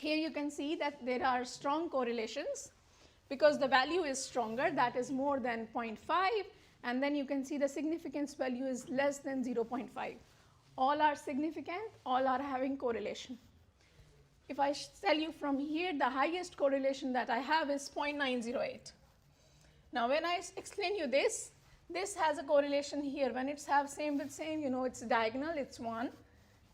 Here you can see that there are strong correlations because the value is stronger, that is more than 0.5, and then you can see the significance value is less than 0.5. All are significant, all are having correlation. If I tell you from here, the highest correlation that I have is 0.908. Now when I explain you this has a correlation here. When it's have same with same, you know it's diagonal, it's 1.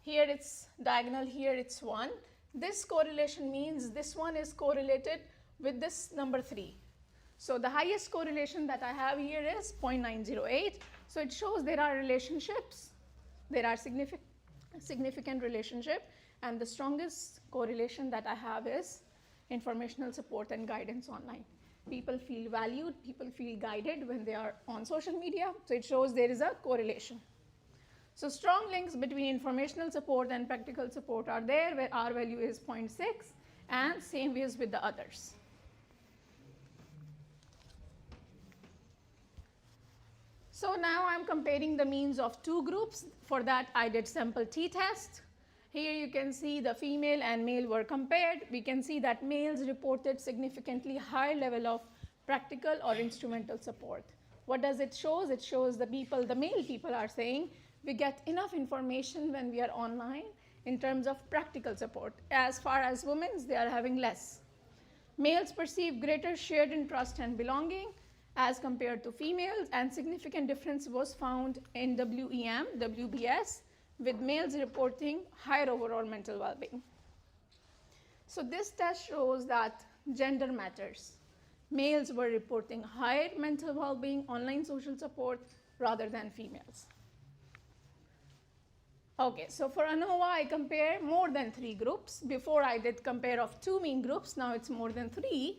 Here it's diagonal, here it's 1. This correlation means this one is correlated with this number 3. So the highest correlation that I have here is 0.908. So it shows there are relationships, there are significant relationship, and the strongest correlation that I have is informational support and guidance online. People feel valued, people feel guided when they are on social media, so it shows there is a correlation. So strong links between informational support and practical support are there, where R value is 0.6, and same is with the others. So now I'm comparing the means of two groups. For that I did sample t-test. Here you can see the female and male were compared. We can see that males reported significantly higher level of practical or instrumental support. What does it show? It shows the male people are saying we get enough information when we are online in terms of practical support. As far as women, they are having less. Males perceive greater shared interest and belonging as compared to females, and significant difference was found in WEM, WBS, with males reporting higher overall mental well-being. So this test shows that gender matters. Males were reporting higher mental well-being, online social support, rather than females. Okay, so for ANOVA, I compare more than 3 groups. Before I did compare of 2 mean groups, now it's more than 3.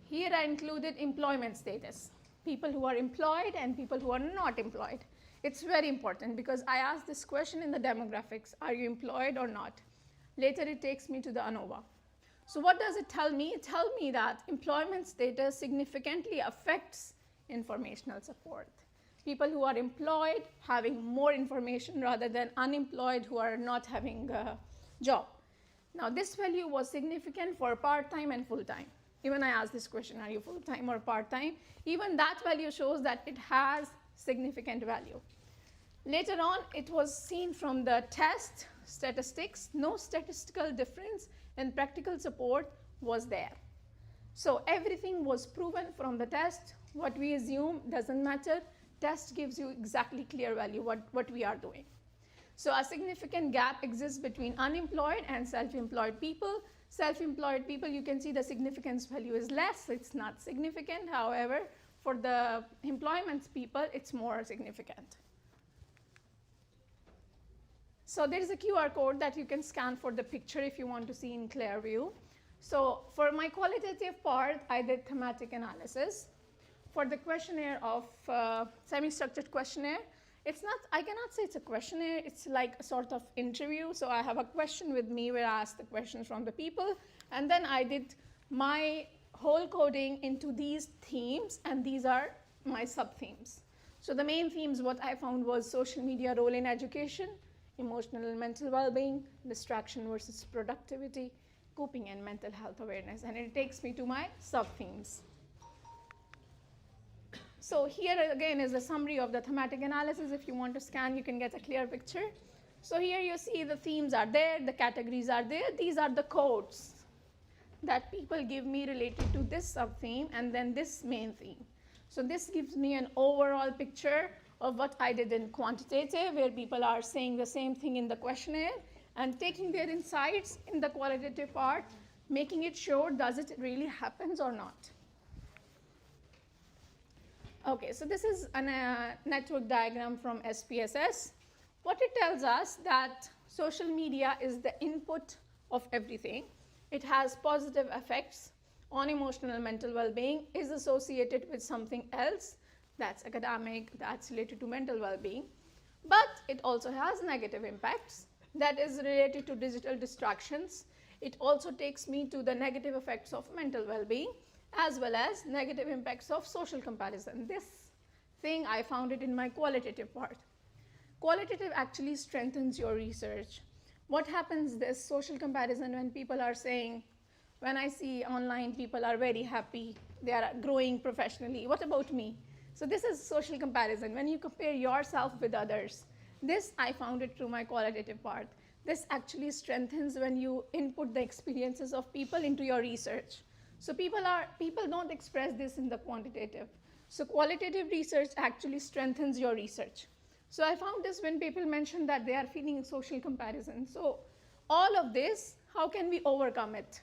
Here I included employment status, people who are employed and people who are not employed. It's very important because I asked this question in the demographics, are you employed or not? Later it takes me to the ANOVA. So what does it tell me? It tells me that employment status significantly affects informational support. People who are employed having more information rather than unemployed who are not having a job. Now this value was significant for part-time and full-time. Even I asked this question, are you full-time or part-time? Even that value shows that it has significant value. Later on, it was seen from the test statistics, no statistical difference in practical support was there. So everything was proven from the test. What we assume doesn't matter. Test gives you exactly clear value what we are doing. So a significant gap exists between unemployed and self-employed people. Self-employed people, you can see the significance value is less, it's not significant. However, for the employment people, it's more significant. So there is a QR code that you can scan for the picture if you want to see in clear view. So for my qualitative part, I did thematic analysis. For the questionnaire of semi-structured questionnaire, it's not, I cannot say it's a questionnaire, it's like a sort of interview. So I have a question with me where I ask the questions from the people, and then I did my whole coding into these themes, and these are my sub-themes. So the main themes what I found was social media role in education, emotional and mental well-being, distraction versus productivity, coping and mental health awareness, and it takes me to my sub-themes. So here again is a summary of the thematic analysis. If you want to scan, you can get a clear picture. So here you see the themes are there, the categories are there. These are the codes that people give me related to this sub-theme and then this main theme. So this gives me an overall picture of what I did in quantitative, where people are saying the same thing in the questionnaire and taking their insights in the qualitative part, making it sure does it really happens or not. Okay, so this is a network diagram from SPSS. What it tells us that social media is the input of everything. It has positive effects on emotional and mental well-being, is associated with something else that's academic, that's related to mental well-being. But it also has negative impacts that is related to digital distractions. It also takes me to the negative effects of mental well-being, as well as negative impacts of social comparison. This thing I found it in my qualitative part. Qualitative actually strengthens your research. what happens this social comparison when people are saying, when I see online people are very happy, they are growing professionally, what about me? So this is social comparison. When you compare yourself with others, this I found it through my qualitative part. This actually strengthens when you input the experiences of people into your research. So people don't express this in the quantitative. So qualitative research actually strengthens your research. So I found this when people mention that they are feeling social comparison. So all of this, how can we overcome it?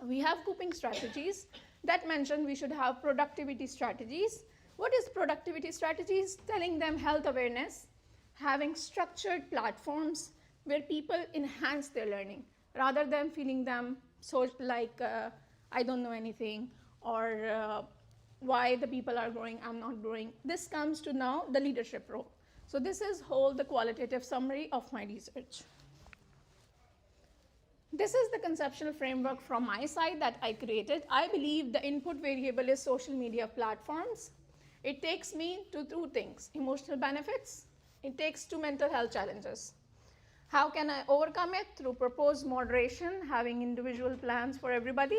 We have coping strategies that mention we should have productivity strategies. What is productivity strategies? Telling them health awareness, having structured platforms where people enhance their learning rather than feeling them so like I don't know anything, or why the people are growing, I'm not growing. This comes to now the leadership role. So this is whole the qualitative summary of my research. This is the conceptual framework from my side that I created. I believe the input variable is social media platforms. It takes me to two things: emotional benefits. It takes to mental health challenges. How can I overcome it? Through proposed moderation, having individual plans for everybody.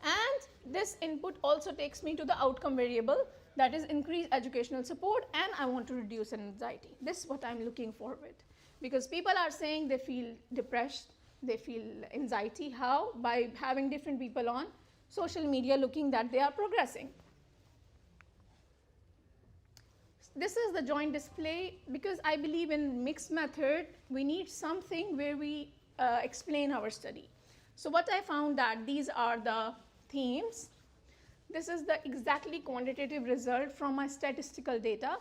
And this input also takes me to the outcome variable, that is increased educational support, and I want to reduce anxiety. This is what I'm looking forward. Because people are saying they feel depressed, they feel anxiety. How? By having different people on social media looking that they are progressing. This is the joint display because I believe in mixed method. We need something where we explain our study. So what I found that these are the themes. This is the exactly quantitative result from my statistical data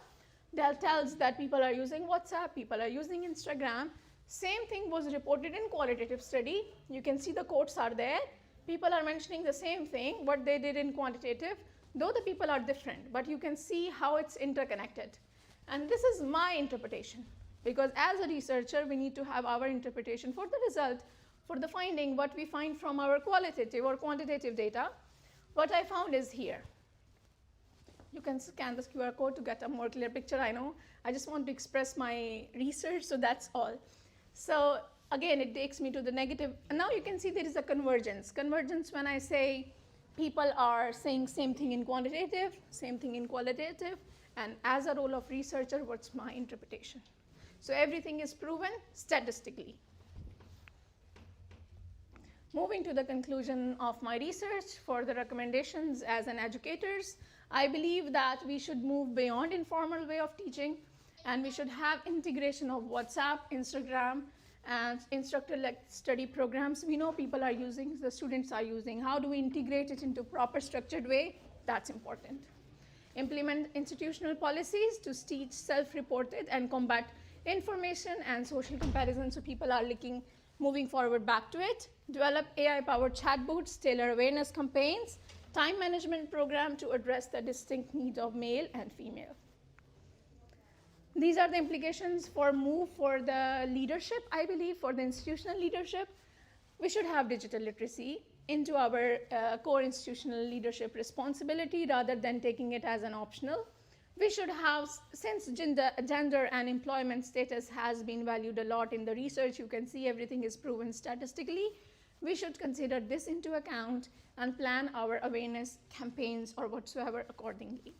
that tells that people are using WhatsApp, people are using Instagram. Same thing was reported in qualitative study. You can see the quotes are there. People are mentioning the same thing, what they did in quantitative, though the people are different, but you can see how it's interconnected. And this is my interpretation, because as a researcher, we need to have our interpretation for the result, for the finding, what we find from our qualitative or quantitative data. What I found is here. You can scan this QR code to get a more clear picture, I know. I just want to express my research, so that's all. So again, it takes me to the negative. And now you can see there is a convergence. Convergence when I say people are saying same thing in quantitative, same thing in qualitative, and as a role of researcher, what's my interpretation? So everything is proven statistically. Moving to the conclusion of my research for the recommendations as an educators, I believe that we should move beyond informal way of teaching, and we should have integration of WhatsApp, Instagram, and instructor-led study programs. We know people are using, the students are using. How do we integrate it into proper structured way? That's important. Implement institutional policies to teach self-reported and combat information and social comparison, so people are moving forward back to it. Develop AI-powered chatbots, tailor awareness campaigns, time management program to address the distinct needs of male and female. These are the implications for move for the leadership, I believe, for the institutional leadership. We should have digital literacy into our core institutional leadership responsibility rather than taking it as an optional. We should have, since gender and employment status has been valued a lot in the research, you can see everything is proven statistically, we should consider this into account and plan our awareness campaigns or whatsoever accordingly.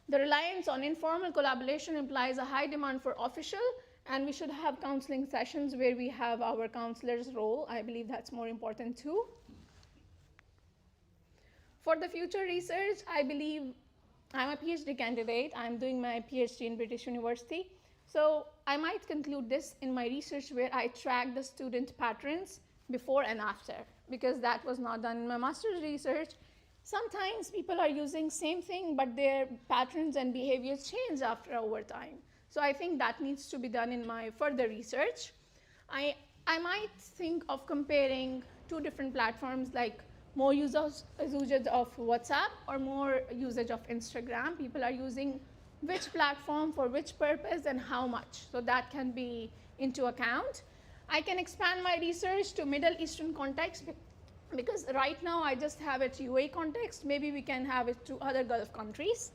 The reliance on informal collaboration implies a high demand for official, and we should have counseling sessions where we have our counselor's role. I believe that's more important too. For the future research, I believe I'm a PhD candidate. I'm doing my PhD in British University. So I might conclude this in my research where I track the student patterns before and after, because that was not done in my master's research. Sometimes people are using same thing, but their patterns and behaviors change over time. So I think that needs to be done in my further research. I might think of comparing two different platforms, like more usage of WhatsApp or more usage of Instagram. People are using which platform for which purpose and how much. So that can be into account. I can expand my research to Middle Eastern context, because right now I just have it UAE context. Maybe we can have it to other Gulf countries.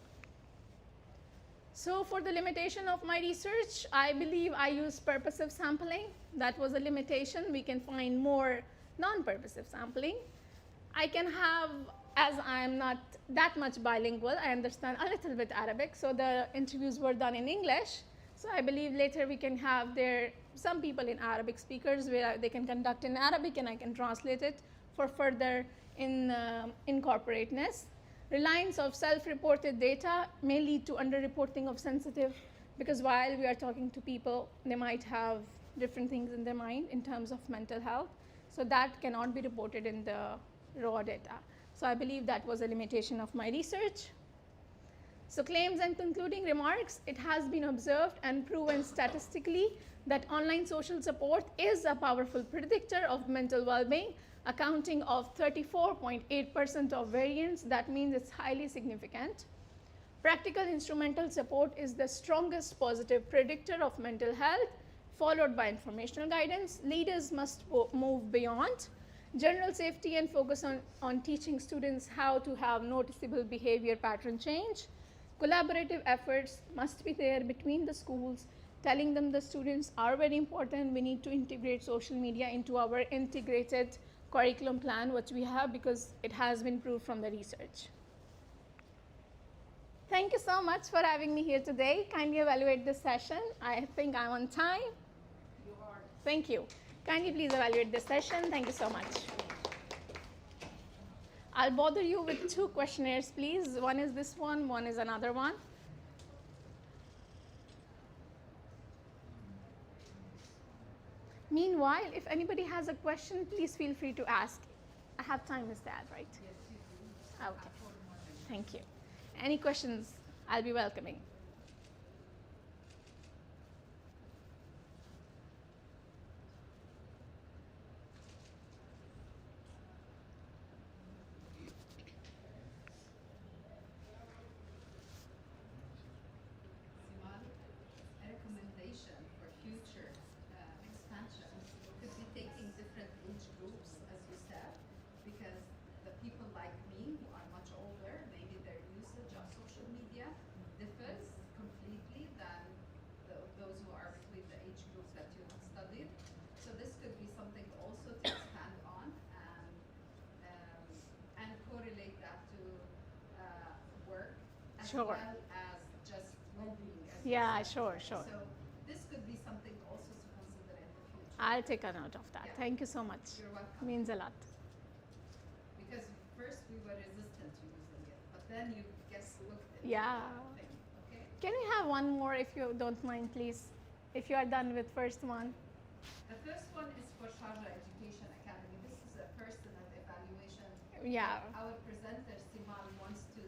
So for the limitation of my research, I believe I use purposive sampling. That was a limitation. We can find more non-purposive sampling. I can have, as I am not that much bilingual, I understand a little bit Arabic, so the interviews were done in English. So I believe later we can have there some people in Arabic speakers where they can conduct in Arabic and I can translate it for further incorporateness. Reliance of self-reported data may lead to underreporting of sensitive, because while we are talking to people, they might have different things in their mind in terms of mental health. So that cannot be reported in the raw data. So I believe that was a limitation of my research. So claims and concluding remarks, it has been observed and proven statistically that online social support is a powerful predictor of mental well-being, accounting of 34.8% of variance. That means it's highly significant. Practical instrumental support is the strongest positive predictor of mental health, followed by informational guidance. Leaders must move beyond general safety and focus on teaching students how to have noticeable behavior pattern change. Collaborative efforts must be there between the schools, telling them the students are very important. We need to integrate social media into our integrated curriculum plan, which we have, because it has been proved from the research. Thank you so much for having me here today. Kindly evaluate this session. I think I'm on time. You are. Thank you. Kindly please evaluate this session. Thank you so much. I'll bother you with 2 questionnaires, please. One is this one is another one. Meanwhile, if anybody has a question, please feel free to ask. I have time, Ms. Dad, right? Yes, you do. Okay. Thank you. Any questions, I'll be welcoming. Simal, a recommendation for future expansions could be taking different age groups, as you said, because the people like me who are much older, maybe their usage of social media differs completely than those who are between the age groups that you have studied. So this could be something also to expand on and correlate that to work as Sure. well as just well-being. Yeah, sure. So this could be something also to consider in the future. I'll take a note of that. Yeah. Thank you so much. You're welcome. Means a lot. Because first we were resistant to using it, but then you guess looked at Yeah. the thing. Okay. Can we have one more if you don't mind, please? If you are done with first one. The first one is for Sharjah Education Academy. This is a personal evaluation. Yeah. Our presenter Simal wants to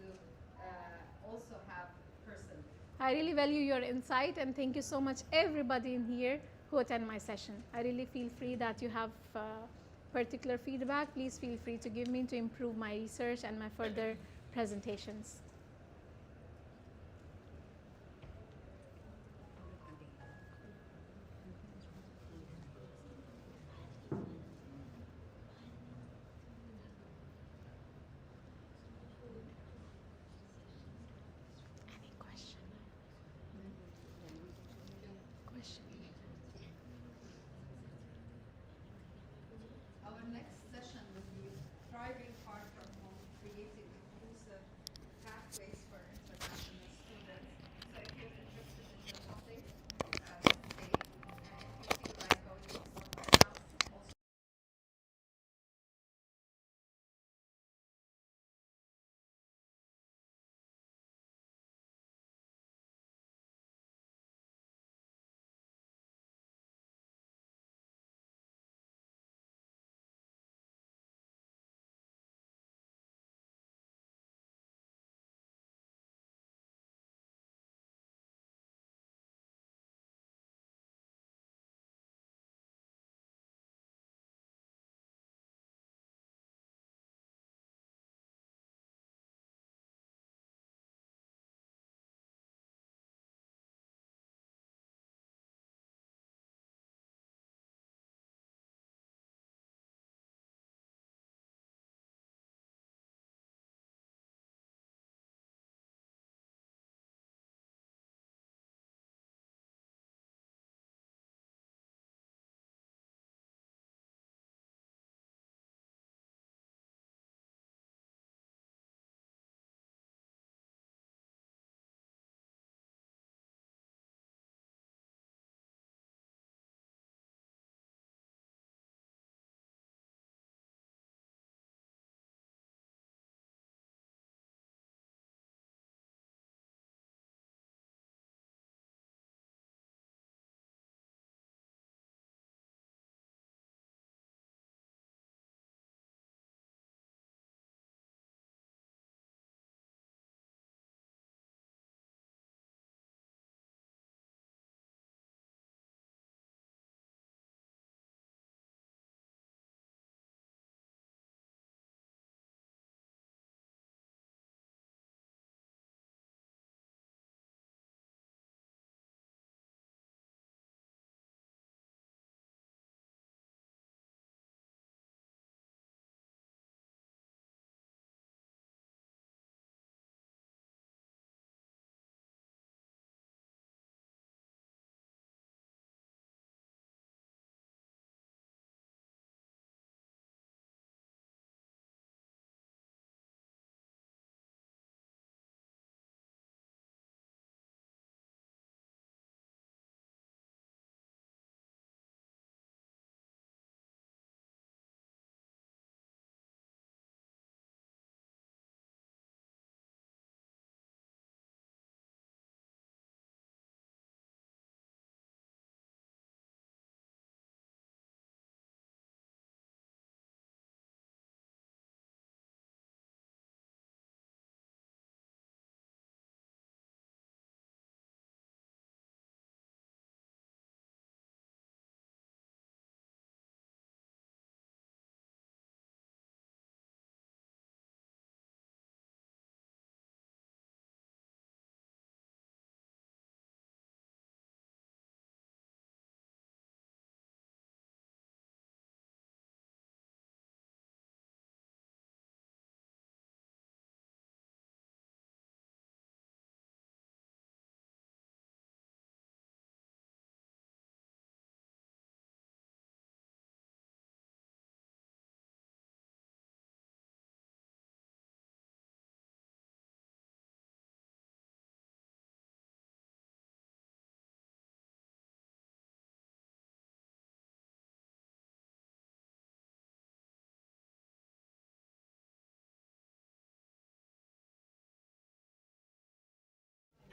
also have personal. I really value your insight, and thank you so much everybody in here who attend my session. I really feel free that you have particular feedback. Please feel free to give me to improve my research and my further presentations. Any question? Question? Our next session will be thriving far from home, creating inclusive pathways for international students. So if you're interested in the topic, stay. And if you feel like going somewhere else, also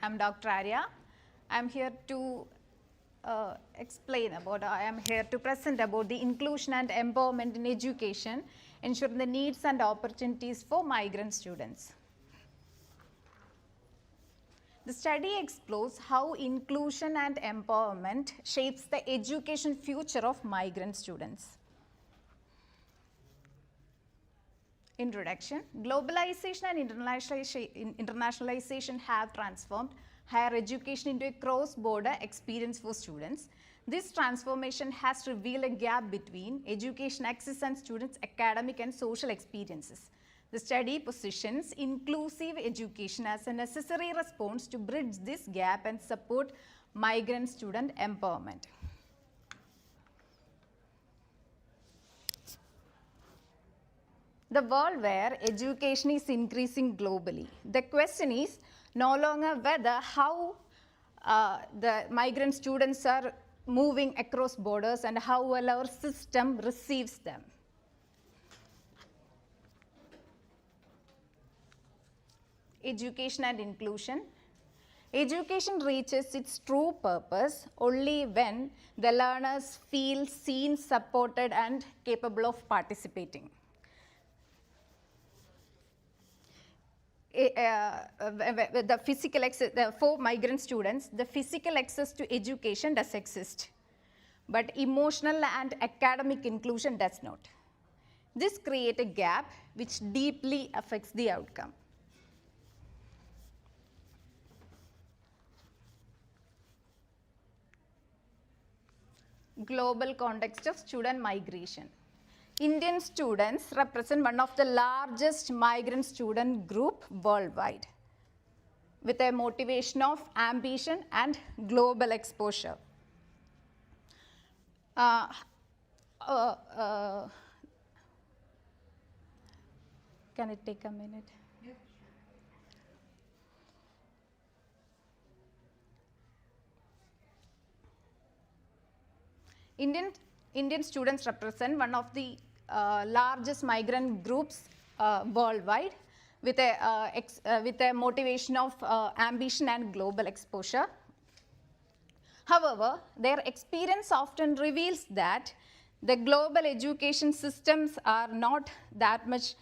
I'm Dr. Arya. I'm here to I am here to present about the inclusion and empowerment in education, ensuring the needs and opportunities for migrant students. The study explores how inclusion and empowerment shapes the education future of migrant students. Introduction. Globalization and internationalization have transformed higher education into a cross-border experience for students. This transformation has revealed a gap between education access and students' academic and social experiences. The study positions inclusive education as a necessary response to bridge this gap and support migrant student empowerment. The world where education is increasing globally. The question is no longer whether how the migrant students are moving across borders and how well our system receives them. Education and inclusion. Education reaches its true purpose only when the learners feel seen, supported, and capable of participating. For migrant students, the physical access to education does exist, but emotional and academic inclusion does not. This creates a gap which deeply affects the outcome. Global context of student migration. Indian students represent one of the largest migrant student group worldwide, with a motivation of ambition and global exposure. Can it take a minute? Yeah, sure. Indian students represent one of the largest migrant groups worldwide, with a motivation of ambition and global exposure. However, their experience often reveals that the global education systems are not that much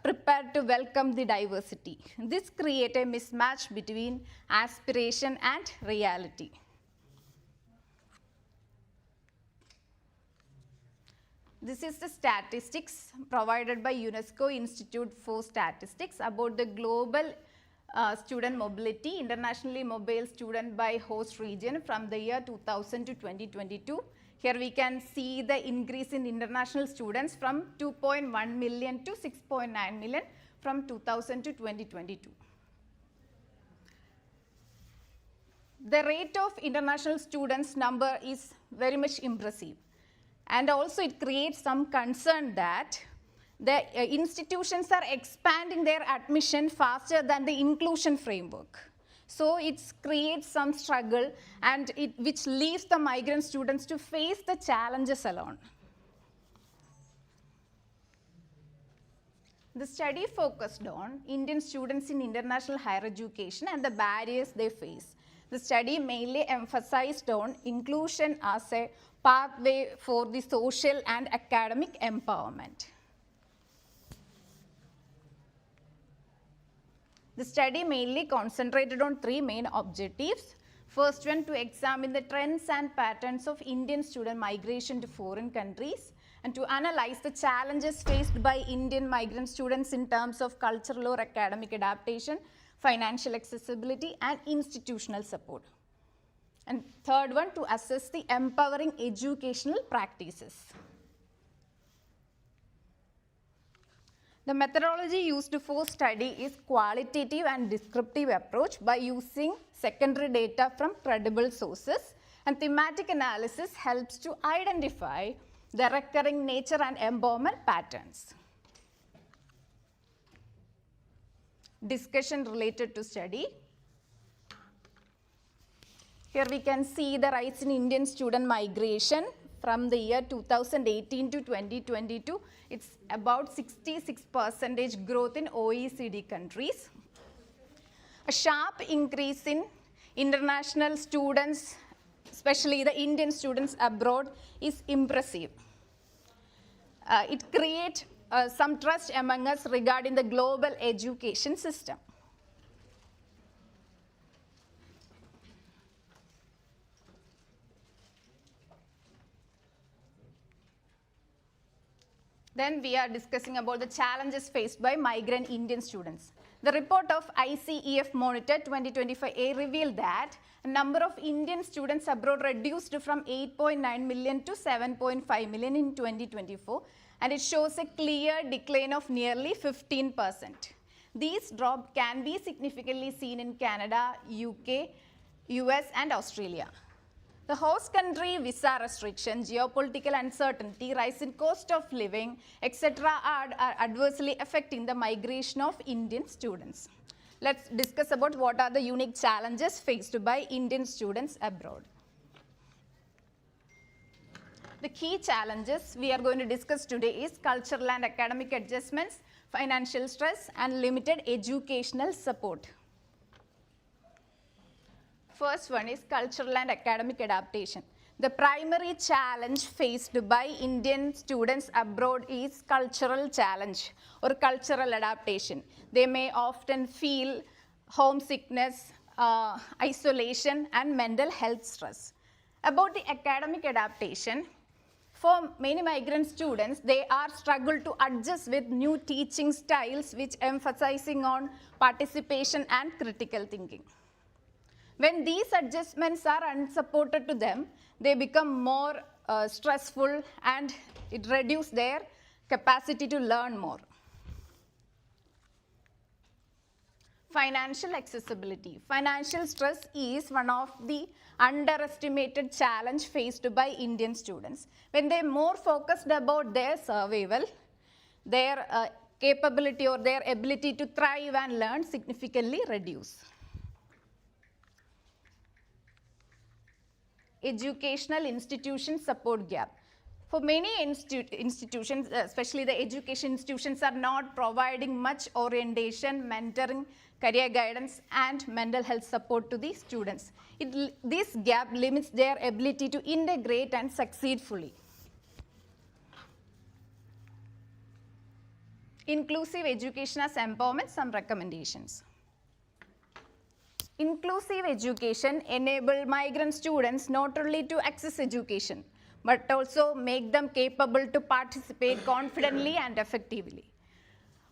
prepared to welcome the diversity. This creates a mismatch between aspiration and reality. This is the statistics provided by UNESCO Institute for Statistics about the global student mobility, internationally mobile student by host region from the year 2000 to 2022. Here we can see the increase in international students from 2.1 million to 6.9 million from 2000 to 2022. The rate of international students number is very much impressive. And also it creates some concern that the institutions are expanding their admission faster than the inclusion framework. So it creates some struggle, and which leaves the migrant students to face the challenges alone. The study focused on Indian students in international higher education and the barriers they face. The study mainly emphasized on inclusion as a pathway for the social and academic empowerment. The study mainly concentrated on three main objectives. First one, to examine the trends and patterns of Indian student migration to foreign countries, and to analyze the challenges faced by Indian migrant students in terms of cultural or academic adaptation, financial accessibility, and institutional support. And third one, to assess the empowering educational practices. The methodology used for study is qualitative and descriptive approach by using secondary data from credible sources, and thematic analysis helps to identify the recurring nature and empowerment patterns. Discussion related to study. Here we can see the rise in Indian student migration from the year 2018 to 2022. It's about 66% growth in OECD countries. A sharp increase in international students, especially the Indian students abroad, is impressive. It creates some trust among us regarding the global education system. Then we are discussing about the challenges faced by migrant Indian students. The report of ICEF Monitor 2025A revealed that a number of Indian students abroad reduced from 8.9 million to 7.5 million in 2024, and it shows a clear decline of nearly 15%. These drop can be significantly seen in Canada, UK, US, and Australia. The host country visa restriction, geopolitical uncertainty, rise in cost of living, etc. are adversely affecting the migration of Indian students. Let's discuss about what are the unique challenges faced by Indian students abroad. The key challenges we are going to discuss today is cultural and academic adjustments, financial stress, and limited educational support. First one is cultural and academic adaptation. The primary challenge faced by Indian students abroad is cultural challenge or cultural adaptation. They may often feel homesickness, isolation, and mental health stress. About the academic adaptation, for many migrant students, they are struggle to adjust with new teaching styles which emphasizing on participation and critical thinking. When these adjustments are unsupported to them, they become more stressful and it reduces their capacity to learn more. Financial accessibility. Financial stress is one of the underestimated challenge faced by Indian students. When they are more focused about their survival, their capability or their ability to thrive and learn significantly reduce. Educational institution support gap. For many institutions, especially the education institutions, are not providing much orientation, mentoring, career guidance, and mental health support to the students. This gap limits their ability to integrate and succeed fully. Inclusive education as empowerment, some recommendations. Inclusive education enables migrant students not only to access education, but also make them capable to participate confidently and effectively.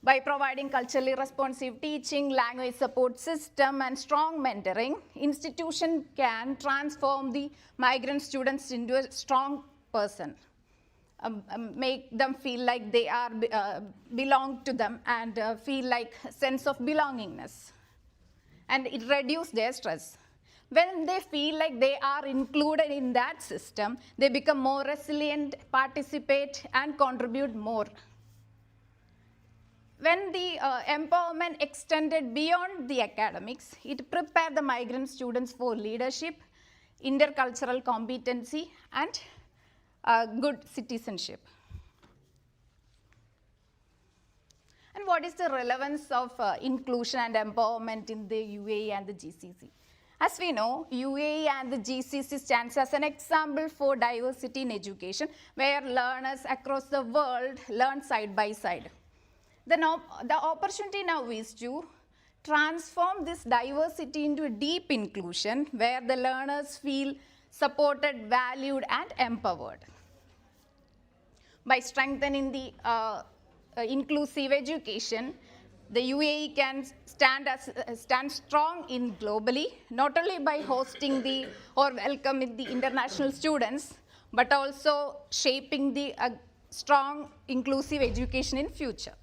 By providing culturally responsive teaching, language support system, and strong mentoring, institution can transform the migrant students into a strong person, make them feel like they are belong to them and feel like a sense of belongingness. And it reduces their stress. When they feel like they are included in that system, they become more resilient, participate, and contribute more. When the empowerment extended beyond the academics, it prepared the migrant students for leadership, intercultural competency, and good citizenship. And what is the relevance of inclusion and empowerment in the UAE and the GCC? As we know, UAE and the GCC stands as an example for diversity in education, where learners across the world learn side by side. The opportunity now is to transform this diversity into a deep inclusion, where the learners feel supported, valued, and empowered. By strengthening the inclusive education, the UAE can stand strong in globally, not only by hosting the or welcoming the international students, but also shaping the strong inclusive education in future.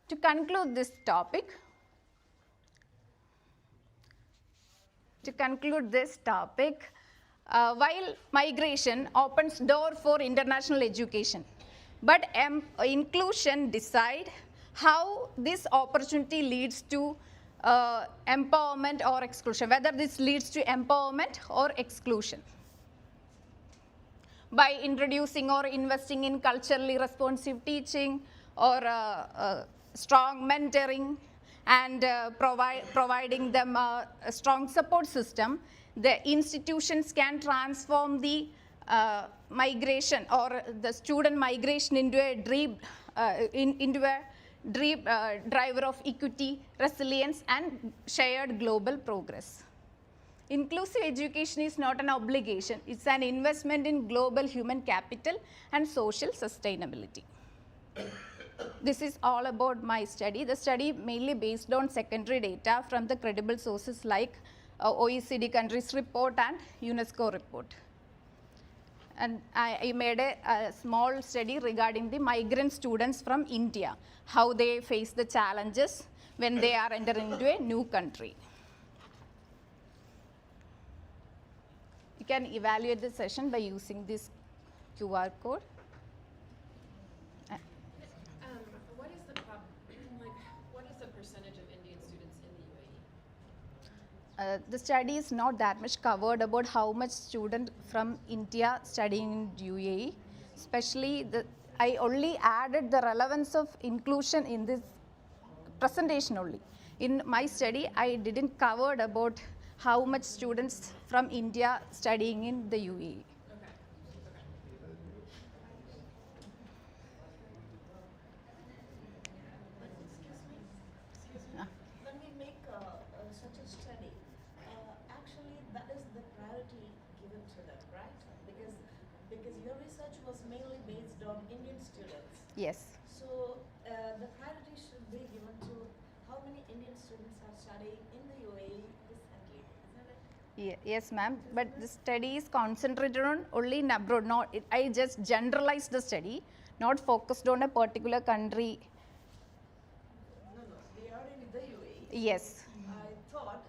To conclude this topic, while migration opens door for international education, but inclusion decide how this opportunity leads to empowerment or exclusion, whether this leads to empowerment or exclusion. By introducing or investing in culturally responsive teaching or strong mentoring and providing them a strong support system, the institutions can transform the migration or the student migration into a driver of equity, resilience, and shared global progress. Inclusive education is not an obligation, it's an investment in global human capital and social sustainability. This is all about my study. The study mainly based on secondary data from the credible sources like OECD countries report and UNESCO report. And I made a small study regarding the migrant students from India, how they face the challenges when they are entering into a new country. You can evaluate the session by using this QR code. What is the what is the percentage of Indian students in the UAE? The study is not that much covered about how much student from India studying in UAE. Especially, I only added the relevance of inclusion in this presentation only. In my study, I didn't cover about how much students from India studying in the UAE. When we make such a study, actually that is the priority given to them, right? Because your research was mainly based on Indian students. Yes. So the priority should be given to how many Indian students are studying in the UAE recently, isn't it? Yes, ma'am. But the study is concentrated on only in abroad. I just generalized the study, not focused on a particular country. No, they are in the UAE. Yes. I thought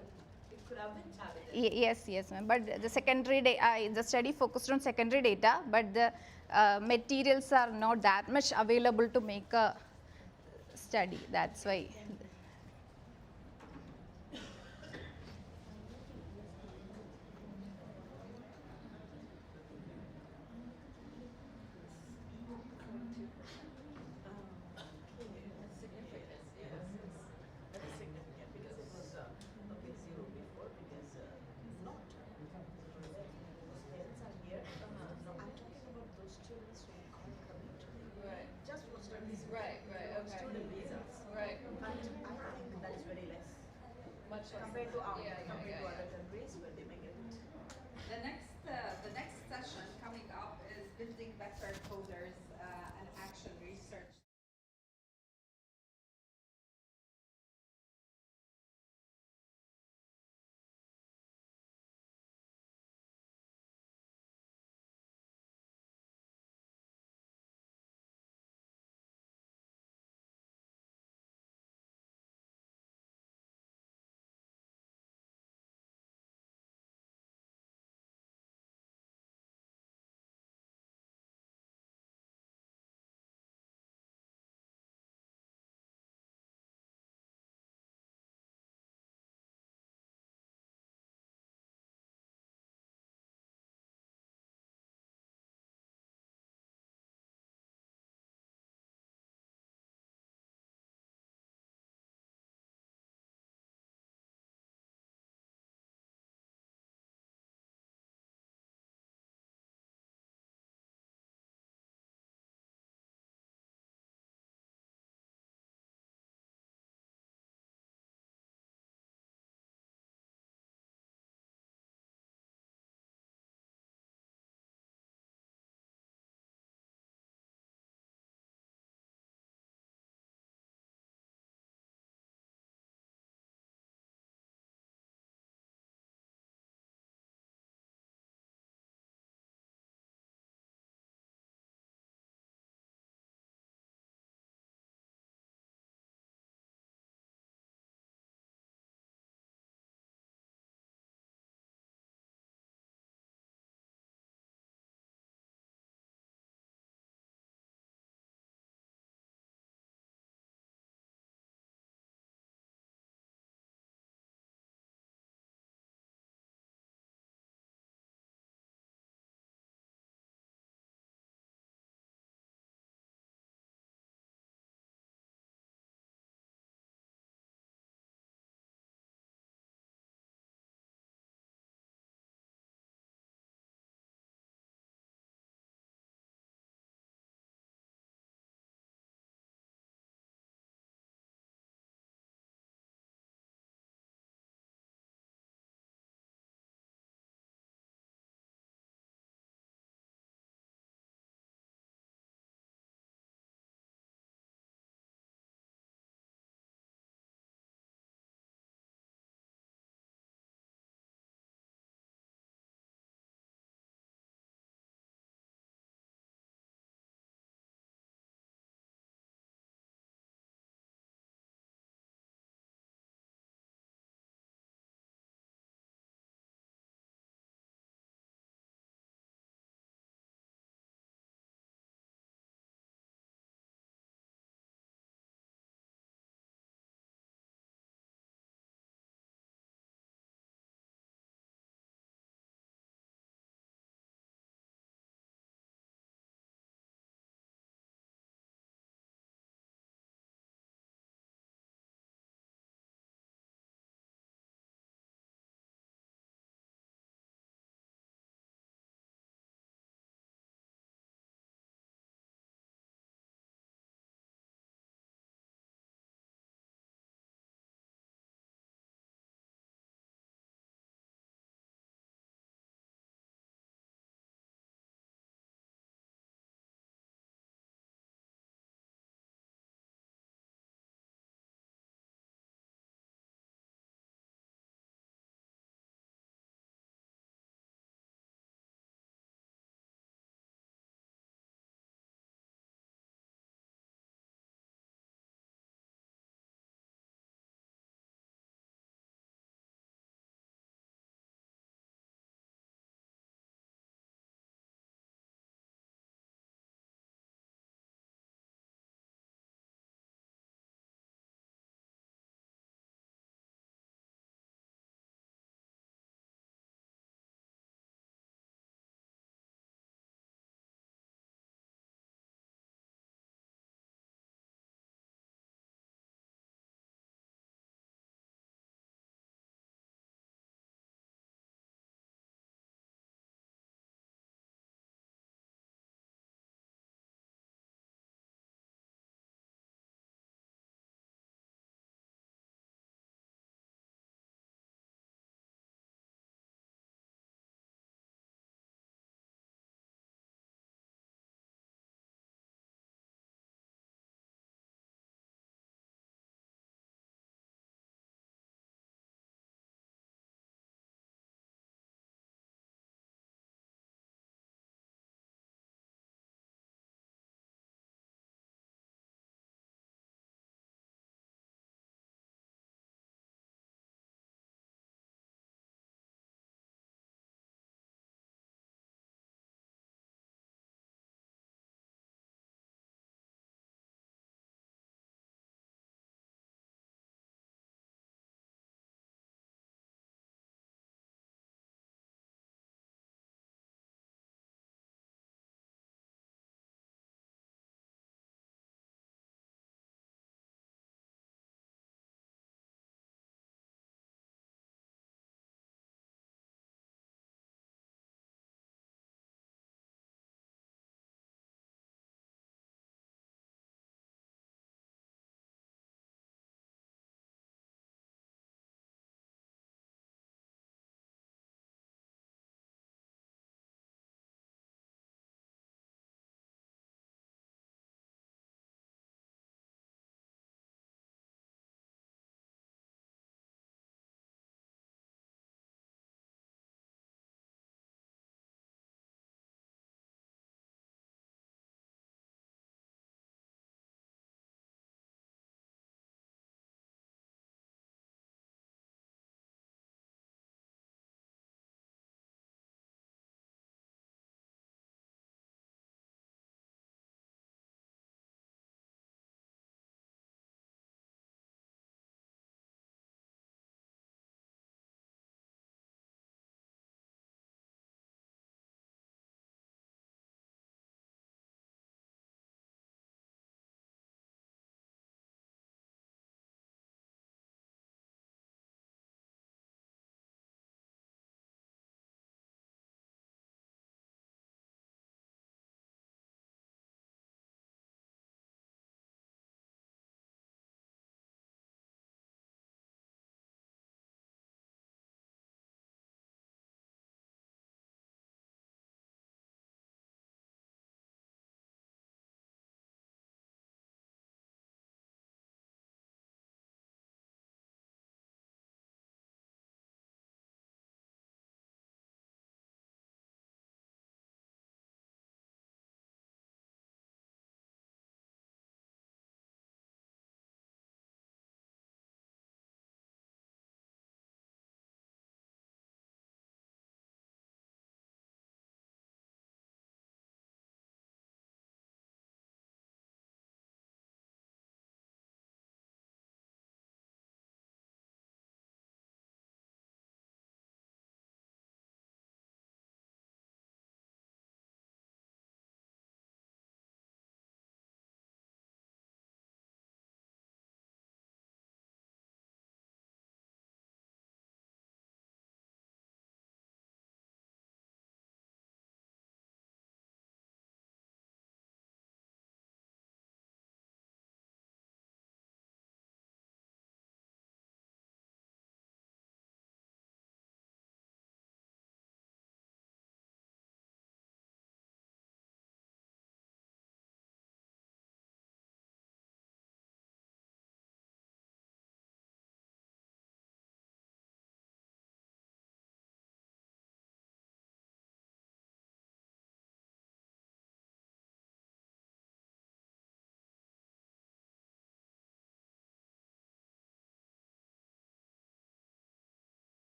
it could have been targeted. Yes, ma'am. But the the study focused on secondary data, but the materials are not that much available to make a study. That's why. That is significant because it was okay zero before because not those parents are here. No, I'm talking about those students who are coming to the Right. just for studies. Right, on okay. student visas. Right. But I think that is very less Much less. compared to Yeah, compared to yeah. other countries where they may get it. The next session coming up is building better coders and action research.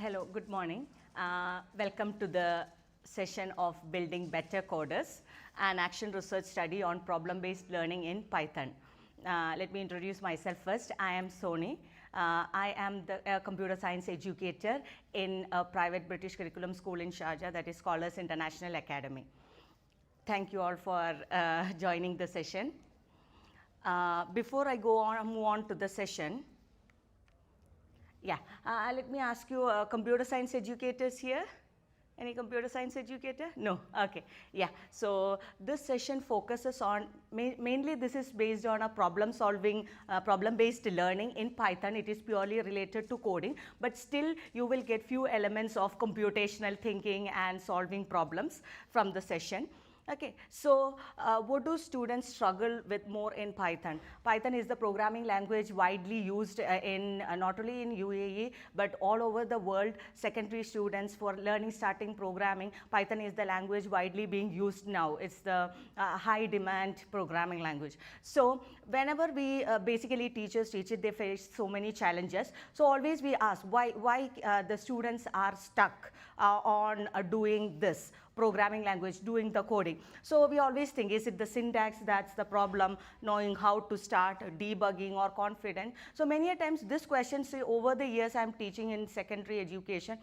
Hello, good morning. Welcome to the session of Building Better Coders, an action research study on problem-based learning in Python. Let me introduce myself first. I am Soni. I am the computer science educator in a private British curriculum school in Sharjah, that is Scholars International Academy. Thank you all for joining the session. Before I move on to the session, let me ask you, computer science educators here? Any computer science educator? No, okay, yeah. So this session focuses on, mainly this is based on a problem-based learning in Python. It is purely related to coding, but still you will get few elements of computational thinking and solving problems from the session. Okay, so what do students struggle with more in Python? Python is the programming language widely used in not only in UAE but all over the world. Secondary students for learning starting programming, Python is the language widely being used now. It's the high demand programming language. So whenever we basically teachers teach it, they face so many challenges. So always we ask why the students are stuck on doing this programming language, doing the coding. So we always think, is it the syntax that's the problem, knowing how to start, debugging or confident? So many a times this question, say over the years I'm teaching in secondary education,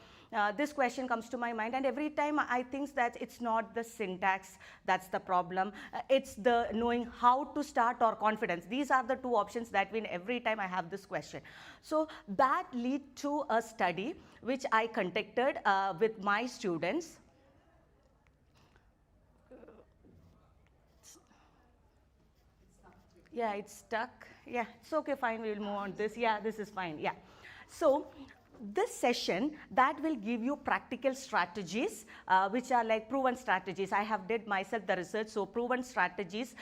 this question comes to my mind, and every time I think that it's not the syntax that's the problem, it's the knowing how to start or confidence. These are the two options that win every time I have this question. So that lead to a study which I conducted with my students. Yeah, it's stuck. Yeah, it's okay, fine, we'll move on this. Yeah, this is fine, yeah. So this session that will give you practical strategies which are like proven strategies. I have did myself the research, so proven strategies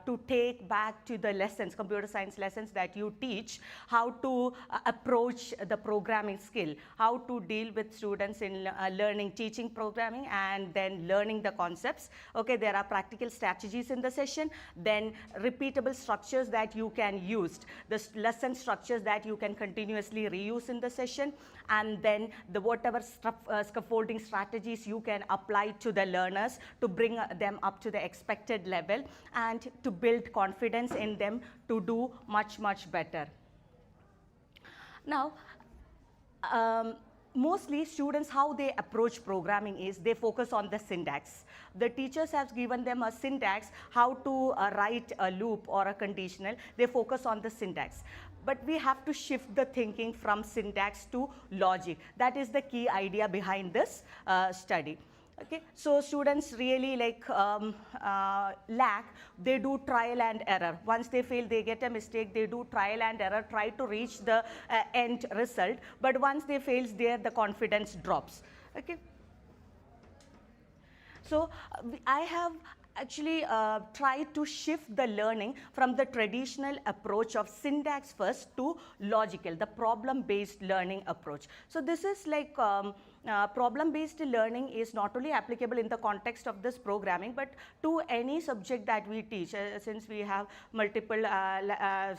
to take back to the lessons, computer science lessons that you teach, how to approach the programming skill, how to deal with students in learning, teaching programming and then learning the concepts. Okay, there are practical strategies in the session, then repeatable structures that you can use, the lesson structures that you can continuously reuse in the session, and then the whatever scaffolding strategies you can apply to the learners to bring them up to the expected level and to build confidence in them to do much better. Now, mostly students, how they approach programming is they focus on the syntax. The teachers have given them a syntax, how to write a loop or a conditional. They focus on the syntax. But we have to shift the thinking from syntax to logic. That is the key idea behind this study. Okay, so students really like lack, they do trial and error. Once they fail, they get a mistake, they do trial and error, try to reach the end result. But once they fail there, the confidence drops. Okay. So I have actually try to shift the learning from the traditional approach of syntax first to logical, the problem-based learning approach. So this is like problem-based learning is not only applicable in the context of this programming, but to any subject that we teach. Since we have multiple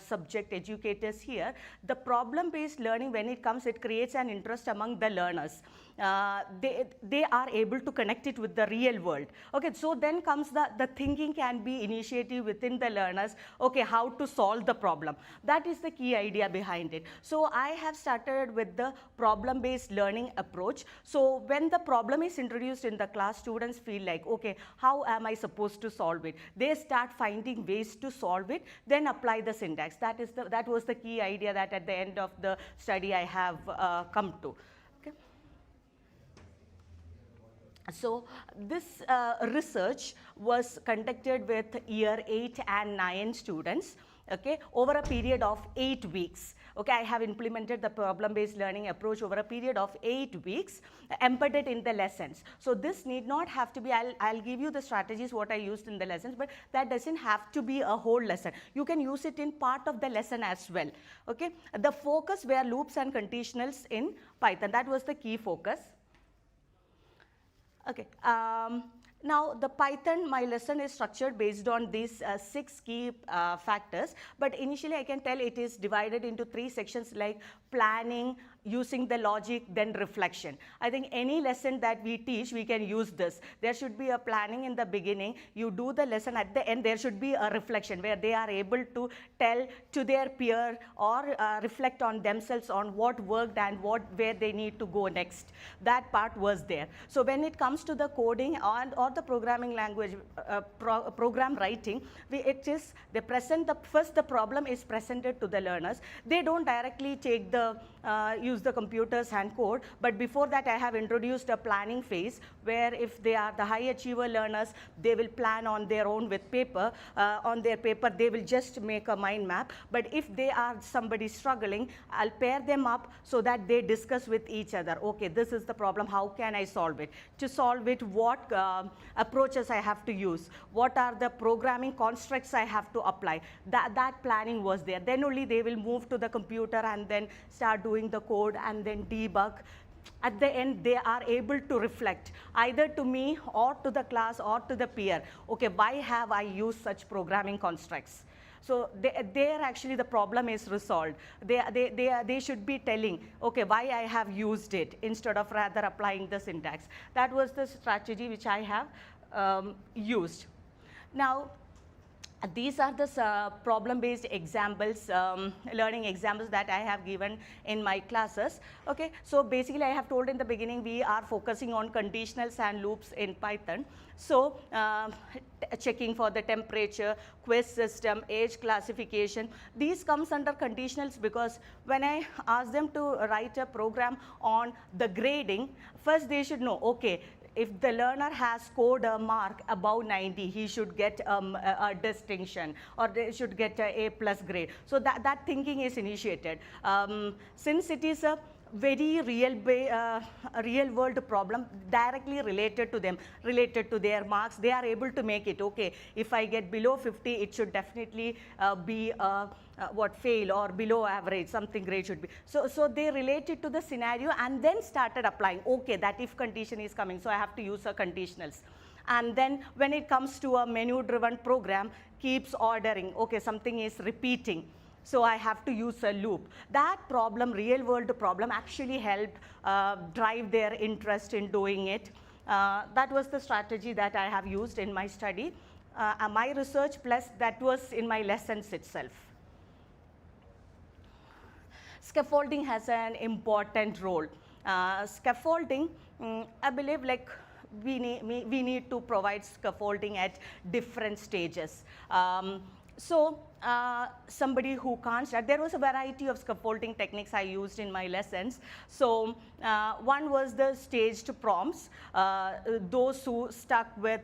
subject educators here, the problem-based learning, when it comes, it creates an interest among the learners. They are able to connect it with the real world. Okay, so then comes the thinking can be initiative within the learners. Okay, how to solve the problem. That is the key idea behind it. So I have started with the problem-based learning approach. So when the problem is introduced in the class, students feel like, okay, how am I supposed to solve it? They start finding ways to solve it, then apply the syntax. That was the key idea that at the end of the study I have come to. Okay. So this research was conducted with year 8 and 9 students, okay, over a period of 8 weeks. Okay, I have implemented the problem-based learning approach over a period of 8 weeks, embedded in the lessons. So this need not have to be, I'll give you the strategies what I used in the lessons, but that doesn't have to be a whole lesson. You can use it in part of the lesson as well. Okay, the focus were loops and conditionals in Python. That was the key focus. Okay. Now the Python, my lesson is structured based on these 6 key factors, but initially I can tell it is divided into 3 sections like planning, using the logic, then reflection. I think any lesson that we teach, we can use this. There should be a planning in the beginning. You do the lesson, at the end there should be a reflection where they are able to tell to their peer or reflect on themselves on what worked and where they need to go next. That part was there. So when it comes to the coding or the programming language, program writing, first the problem is presented to the learners. They don't directly take use the computers and code, but before that I have introduced a planning phase where if they are the high achiever learners, they will plan on their own with paper. On their paper they will just make a mind map, but if they are somebody struggling, I'll pair them up so that they discuss with each other. Okay, this is the problem, how can I solve it? To solve it, what approaches I have to use? What are the programming constructs I have to apply? That planning was there. Then only they will move to the computer and then start doing the code and then debug. At the end, they are able to reflect either to me or to the class or to the peer. Okay, why have I used such programming constructs? So there actually the problem is resolved. They should be telling, okay, why I have used it instead of rather applying the syntax. That was the strategy which I have used. Now, these are the problem-based examples, learning examples that I have given in my classes. Okay, so basically I have told in the beginning we are focusing on conditionals and loops in Python. So checking for the temperature, quiz system, age classification, these comes under conditionals because when I ask them to write a program on the grading, first they should know, okay, if the learner has scored a mark above 90, he should get a distinction or they should get a A+ grade. So that thinking is initiated. Since it is a very real world problem directly related to them, related to their marks, they are able to make it, okay, if I get below 50, it should definitely be fail or below average, something grade should be. So they related to the scenario and then started applying, okay, that if condition is coming, so I have to use a conditionals. And then when it comes to a menu driven program, keeps ordering, okay, something is repeating, so I have to use a loop. That problem, real world problem, actually helped drive their interest in doing it. That was the strategy that I have used in my study, my research, plus that was in my lessons itself. Scaffolding has an important role. Scaffolding, I believe, like we need to provide scaffolding at different stages. Somebody who can't start, there was a variety of scaffolding techniques I used in my lessons. So one was the staged prompts. Those who stuck with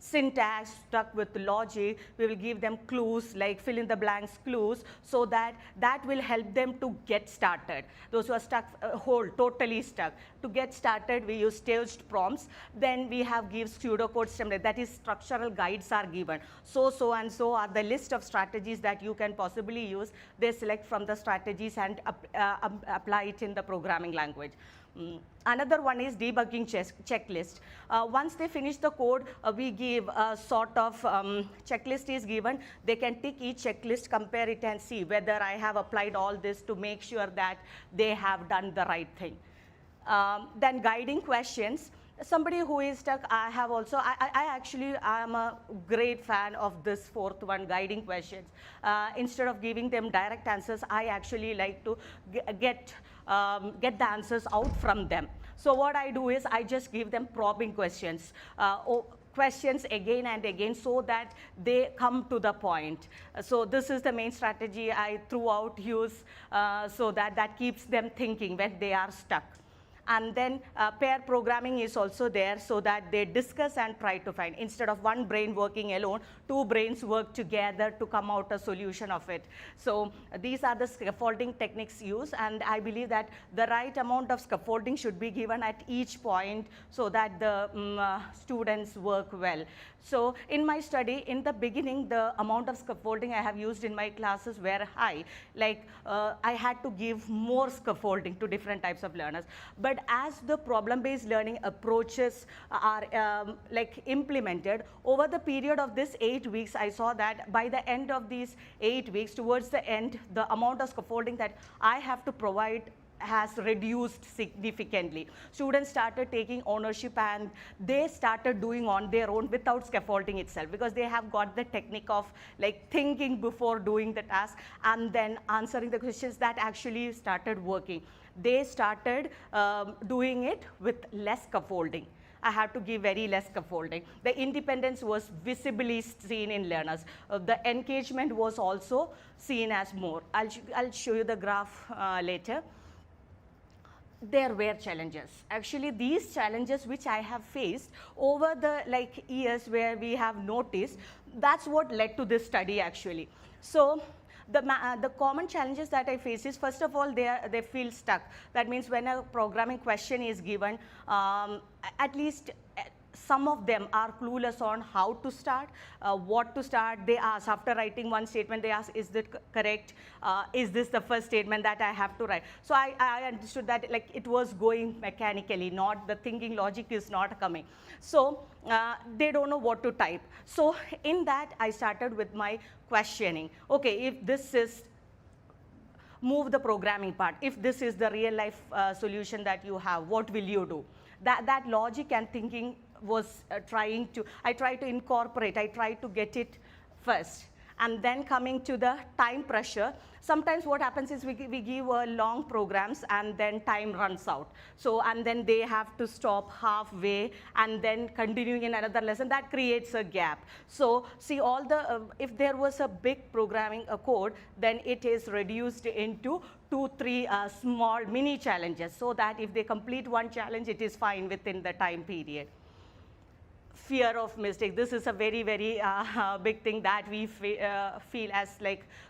syntax, stuck with logic, we will give them clues, like fill in the blanks clues, so that will help them to get started. Those who are stuck, totally stuck. To get started, we use staged prompts. Then we have give pseudocode template, that is structural guides are given. So and so are the list of strategies that you can possibly use. They select from the strategies and apply it in the programming language. Another one is debugging checklist. Once they finish the code, we give a sort of checklist is given. They can tick each checklist, compare it and see whether I have applied all this to make sure that they have done the right thing. Then guiding questions. Somebody who is stuck, I have also, I am a great fan of this fourth one, guiding questions. Instead of giving them direct answers, I actually like to get the answers out from them. So what I do is I just give them probing questions. Questions again and again so that they come to the point. So this is the main strategy I throughout use so that keeps them thinking when they are stuck. And then pair programming is also there so that they discuss and try to find. Instead of one brain working alone, two brains work together to come out a solution of it. So these are the scaffolding techniques used, and I believe that the right amount of scaffolding should be given at each point so that the students work well. So in my study, in the beginning, the amount of scaffolding I have used in my classes were high. Like I had to give more scaffolding to different types of learners. But as the problem-based learning approaches are implemented, over the period of this 8 weeks, I saw that by the end of these 8 weeks, towards the end, the amount of scaffolding that I have to provide has reduced significantly. Students started taking ownership and they started doing on their own without scaffolding itself, because they have got the technique of like thinking before doing the task and then answering the questions. That actually started working. They started doing it with less scaffolding. I have to give very less scaffolding. The independence was visibly seen in learners. The engagement was also seen as more. I'll show you the graph later. There were challenges. Actually, these challenges which I have faced over the years where we have noticed, that's what led to this study actually. So the common challenges that I face is, first of all, they feel stuck. That means when a programming question is given, at least some of them are clueless on how to start, what to start. They ask, after writing one statement, they ask, is that correct? Is this the first statement that I have to write? So I understood that it was going mechanically, not the thinking logic is not coming. So they don't know what to type. So in that, I started with my questioning. Okay, if this is, move the programming part. If this is the real life solution that you have, what will you do? That logic and thinking was I tried to incorporate, I tried to get it first. And then coming to the time pressure, sometimes what happens is we give long programs and then time runs out. So, and then they have to stop halfway and then continuing in another lesson. That creates a gap. So see, all the, if there was a big programming code, then it is reduced into 2-3 small mini challenges, so that if they complete one challenge, it is fine within the time period. Fear of mistake. This is a very, very big thing that we feel as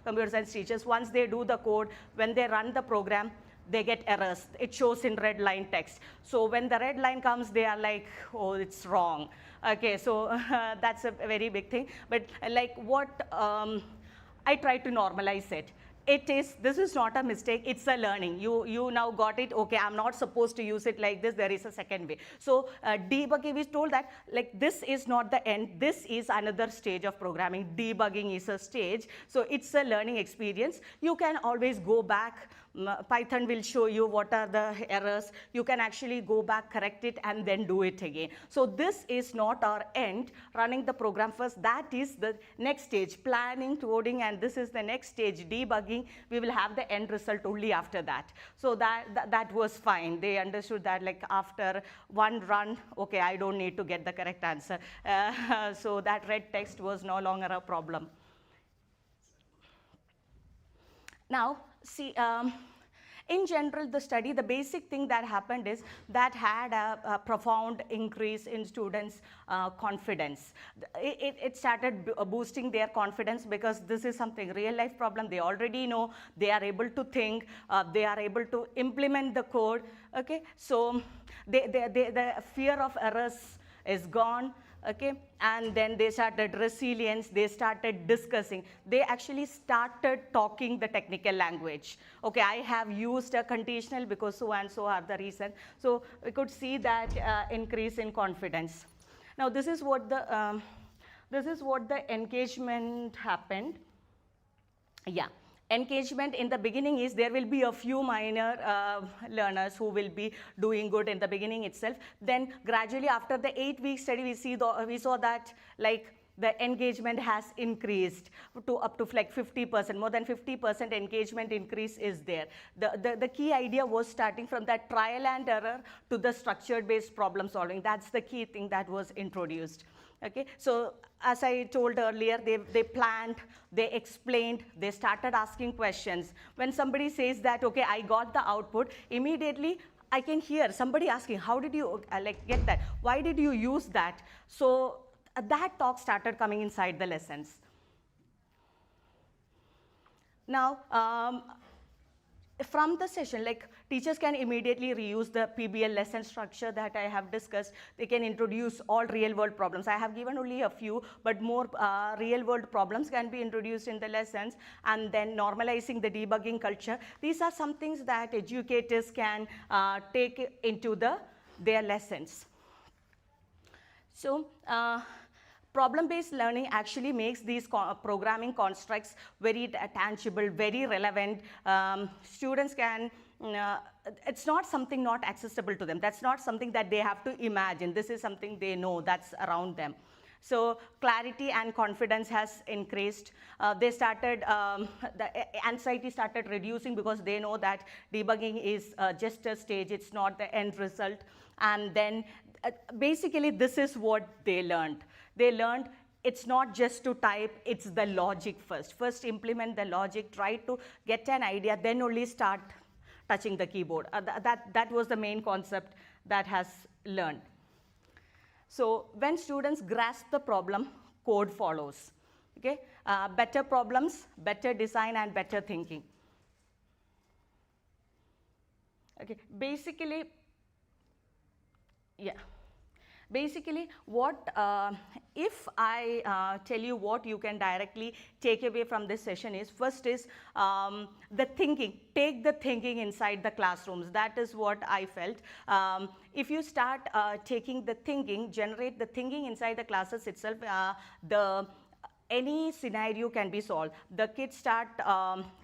computer science teachers. Once they do the code, when they run the program, they get errors. It shows in red line text. So when the red line comes, they are like, oh, it's wrong. Okay, so that's a very big thing. But I try to normalize it. This is not a mistake, it's a learning. You now got it, okay, I'm not supposed to use it like this, there is a second way. So debugging, we told that this is not the end, this is another stage of programming. Debugging is a stage, so it's a learning experience. You can always go back. Python will show you what are the errors. You can actually go back, correct it, and then do it again. So this is not our end, running the program first. That is the next stage, planning, coding, and this is the next stage, debugging. We will have the end result only after that. So that was fine. They understood that after one run, okay, I don't need to get the correct answer. So that red text was no longer a problem. Now, see, in general, the study, the basic thing that happened is that had a profound increase in students' confidence. It started boosting their confidence, because this is something real life problem. They already know, they are able to think, they are able to implement the code. Okay, so the fear of errors is gone. Okay, and then they started resilience, they started discussing, they actually started talking the technical language. Okay, I have used a conditional because so and so are the reason. So we could see that increase in confidence. Now this is what the engagement happened. Yeah. Engagement in the beginning is there will be a few minor learners who will be doing good in the beginning itself. Then gradually after the 8-week study, we saw that the engagement has increased to up to 50%, more than 50% engagement increase is there. The key idea was starting from that trial and error to the structured based problem solving. That's the key thing that was introduced. Okay, so as I told earlier, they planned, they explained, they started asking questions. When somebody says that, okay, I got the output, immediately I can hear somebody asking, how did you get that? Why did you use that? So that talk started coming inside the lessons. Now, from the session, teachers can immediately reuse the PBL lesson structure that I have discussed. They can introduce all real world problems. I have given only a few, but more real world problems can be introduced in the lessons, and then normalizing the debugging culture. These are some things that educators can take into their lessons. So Problem-based learning actually makes these programming constructs very tangible, very relevant. Students can, it's not something not accessible to them. That's not something that they have to imagine. This is something they know that's around them. So clarity and confidence has increased. They started, the anxiety started reducing because they know that debugging is just a stage, it's not the end result. And then basically this is what they learned. They learned it's not just to type, it's the logic first. First implement the logic, try to get an idea, then only start touching the keyboard. That was the main concept that has learned. So when students grasp the problem, code follows. Okay? Better problems, better design, and better thinking. Okay, basically, yeah. Basically, what if I tell you what you can directly take away from this session is, first is the thinking. Take the thinking inside the classrooms. That is what I felt. If you start taking the thinking, generate the thinking inside the classes itself, any scenario can be solved. The kids start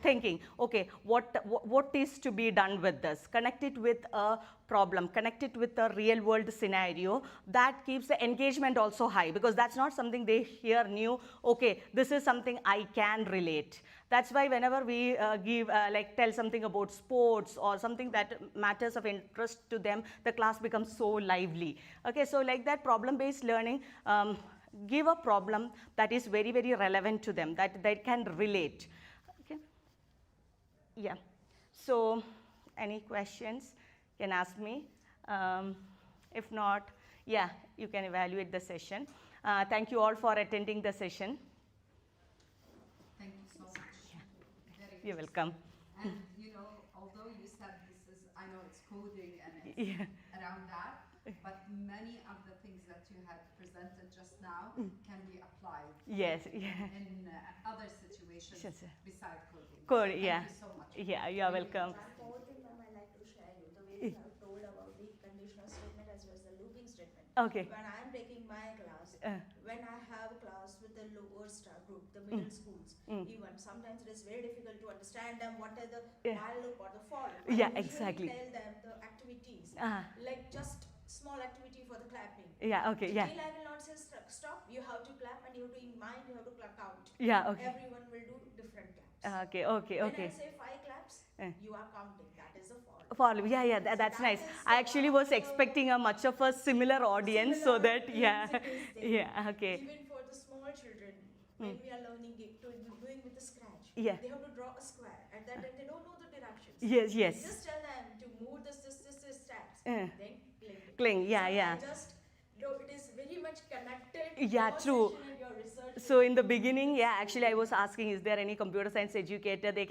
thinking, okay, what is to be done with this? Connect it with a problem, connect it with a real world scenario. That keeps the engagement also high, because that's not something they hear new. Okay, this is something I can relate. That's why whenever we tell something about sports or something that matters of interest to them, the class becomes so lively. Okay, so like that problem-based learning, give a problem that is very, very relevant to them, that they can relate. Okay. Yeah. So any questions, can ask me. If not, yeah, you can evaluate the session. Thank you all for attending the session. Thank you so much. Very You're interesting. welcome. And you know, although you said this is, I know it's coding and it's Yeah. around that, but many of the things that you had presented just now can be applied Yes. Yeah. in other situations Sure, sir. besides coding. Cool. Thank Yeah. you so much. Yeah. You are welcome. One more thing, ma'am, I like to share you. The way you have told about the conditional statement as well as the looping statement. Okay. When I am taking my class, Uh. when I have a class with the lower star group, the middle schools, even sometimes it is very difficult to understand them what are the while loop or the for loop. Yeah, I usually exactly. tell them the activities, like just small activity for the clapping. Yeah. Okay. Yeah. Still, I will not say stop. You have to clap, and you have to in mind. You have to count. Yeah. Okay. Everyone will do different claps. Okay. Okay. When Okay. I say 5 claps, you are counting. That is a fall. Follow. Yeah, yeah, that's nice. I actually was expecting a much of a similar audience, so that, yeah, yeah, okay. Even for the small children, when we are learning doing with the scratch, Yeah. they have to draw a square. At that time, they don't know the directions. Yes, yes. Just tell them to move this steps, then cling. Cling, yeah, So yeah. I just, it is very much connected. Yeah, your true. session and your research. So in the beginning, yeah, actually I was asking, is there any computer science educator? I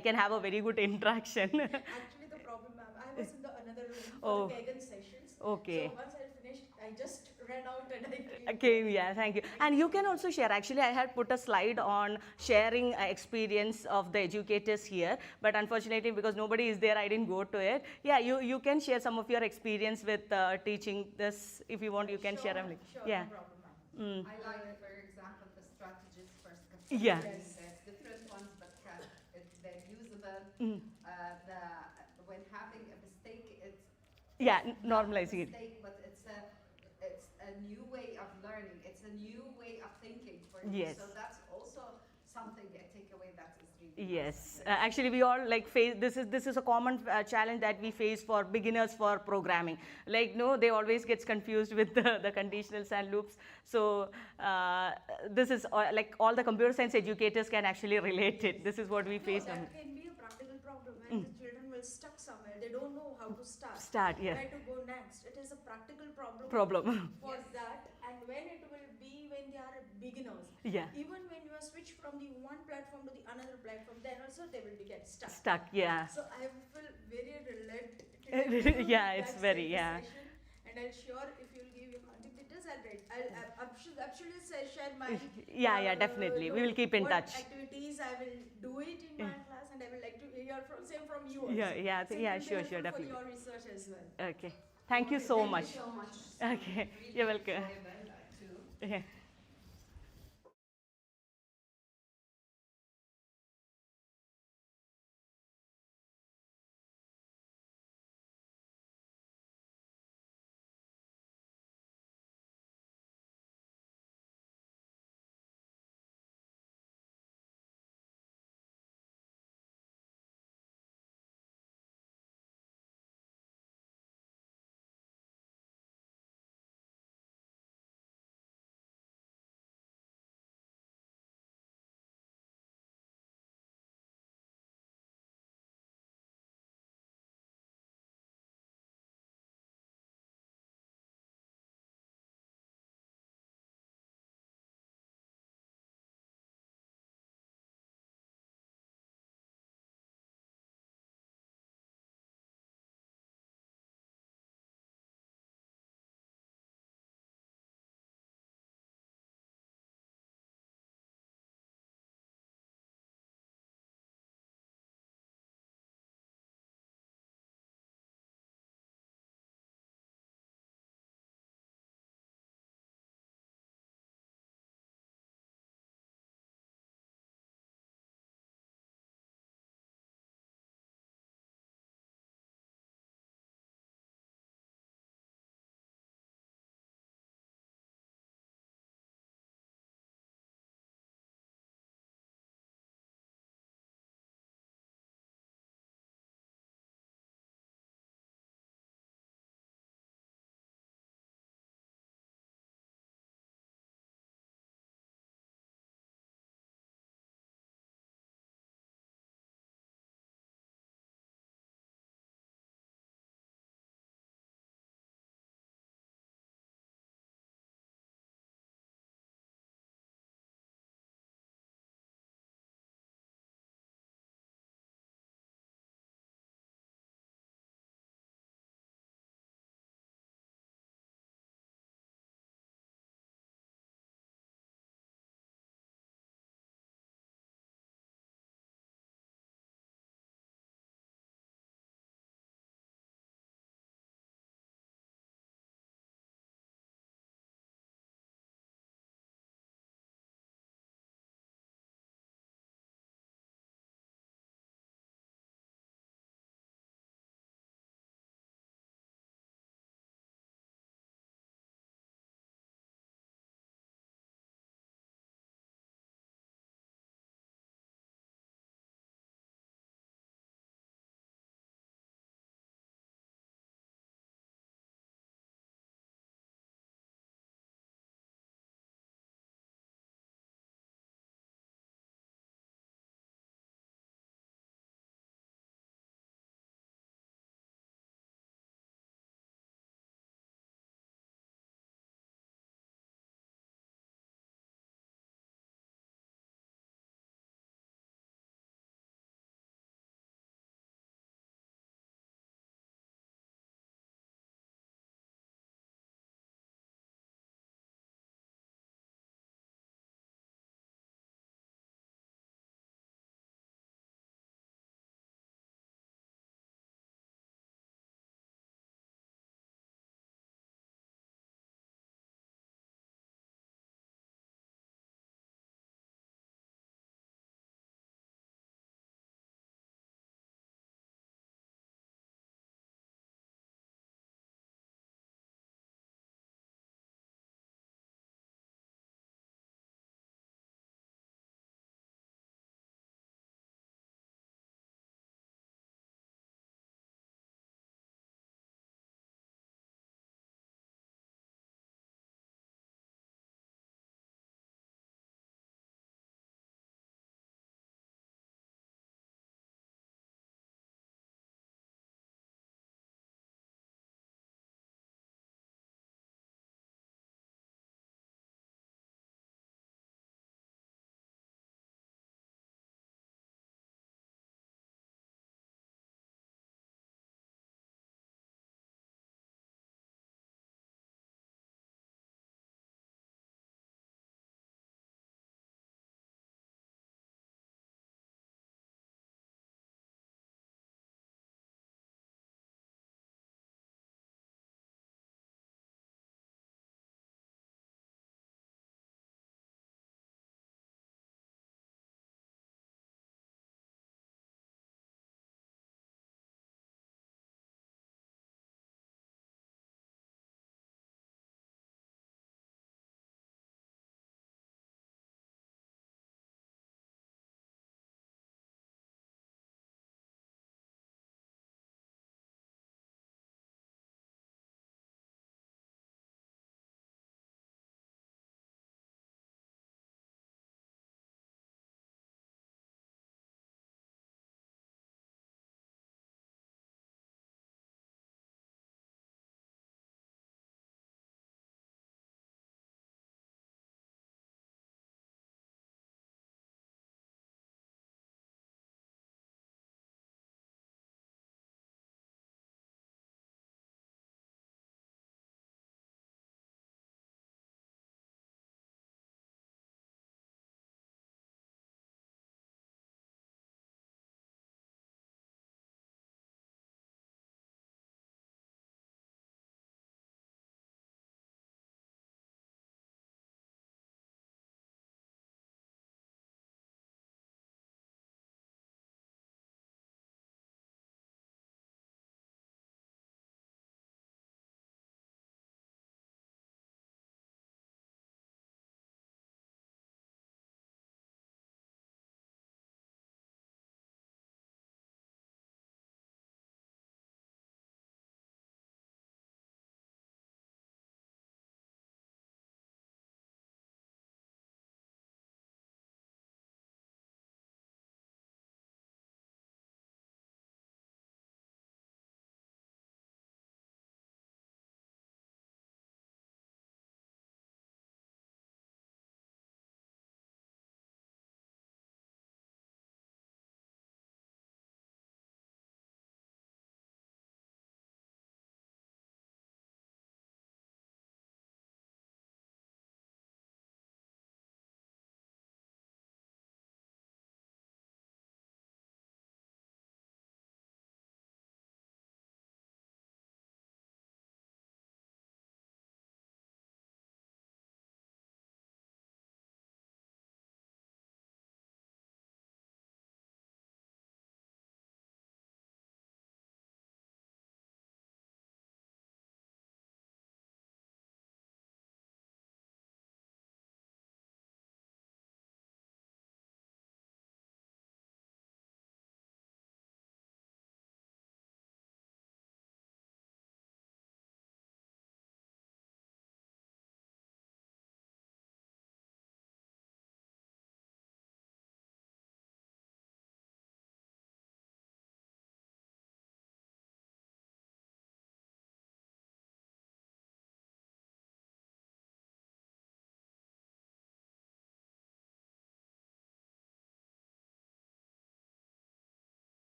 can have a very good interaction. Actually, the problem, ma'am, I was in the another room for the Kagan sessions. Okay. So once I finished, I just ran out and I came. Okay, yeah, thank you. And you can also share. Actually, I had put a slide on sharing experience of the educators here, but unfortunately, because nobody is there, I didn't go to it. Yeah, you can share some of your experience with teaching this. If you want, you can share. Sure, Yeah. no problem, ma'am. I like, for example, the strategies first. Yeah. There's different ones, but they're usable. When having a mistake, it's Yeah, not a normalizing it. mistake, but it's a new way of learning. It's a new way of thinking for you. Yes. So that's also something a takeaway that is really Yes, actually we all like face, this is a common challenge that we face for beginners for programming. Like, no, they always gets confused with the conditionals and loops. So this is like all the computer science educators can actually relate it. This is what we face. No, that can be a practical problem when the children will stuck somewhere. They don't know how to start. Yeah. Where to go next. It is a practical problem. For that, and when it will be when they are beginners. Yeah. Even when you are switched from the one platform to the another platform, then also they will be get stuck. Yeah. So I feel very related. Yeah, it's very, yeah. Session, and I'll sure if you'll give your contact details, I'll absolutely share my. Yeah, definitely. We will keep in what touch. Activities I will do it in my class, and I will like to hear from you. Yeah, So it yeah, will be sure, helpful definitely. For your research as well. Okay. Thank you so much. Thank you so much. Okay, you're welcome. Enjoyable, too. Yeah.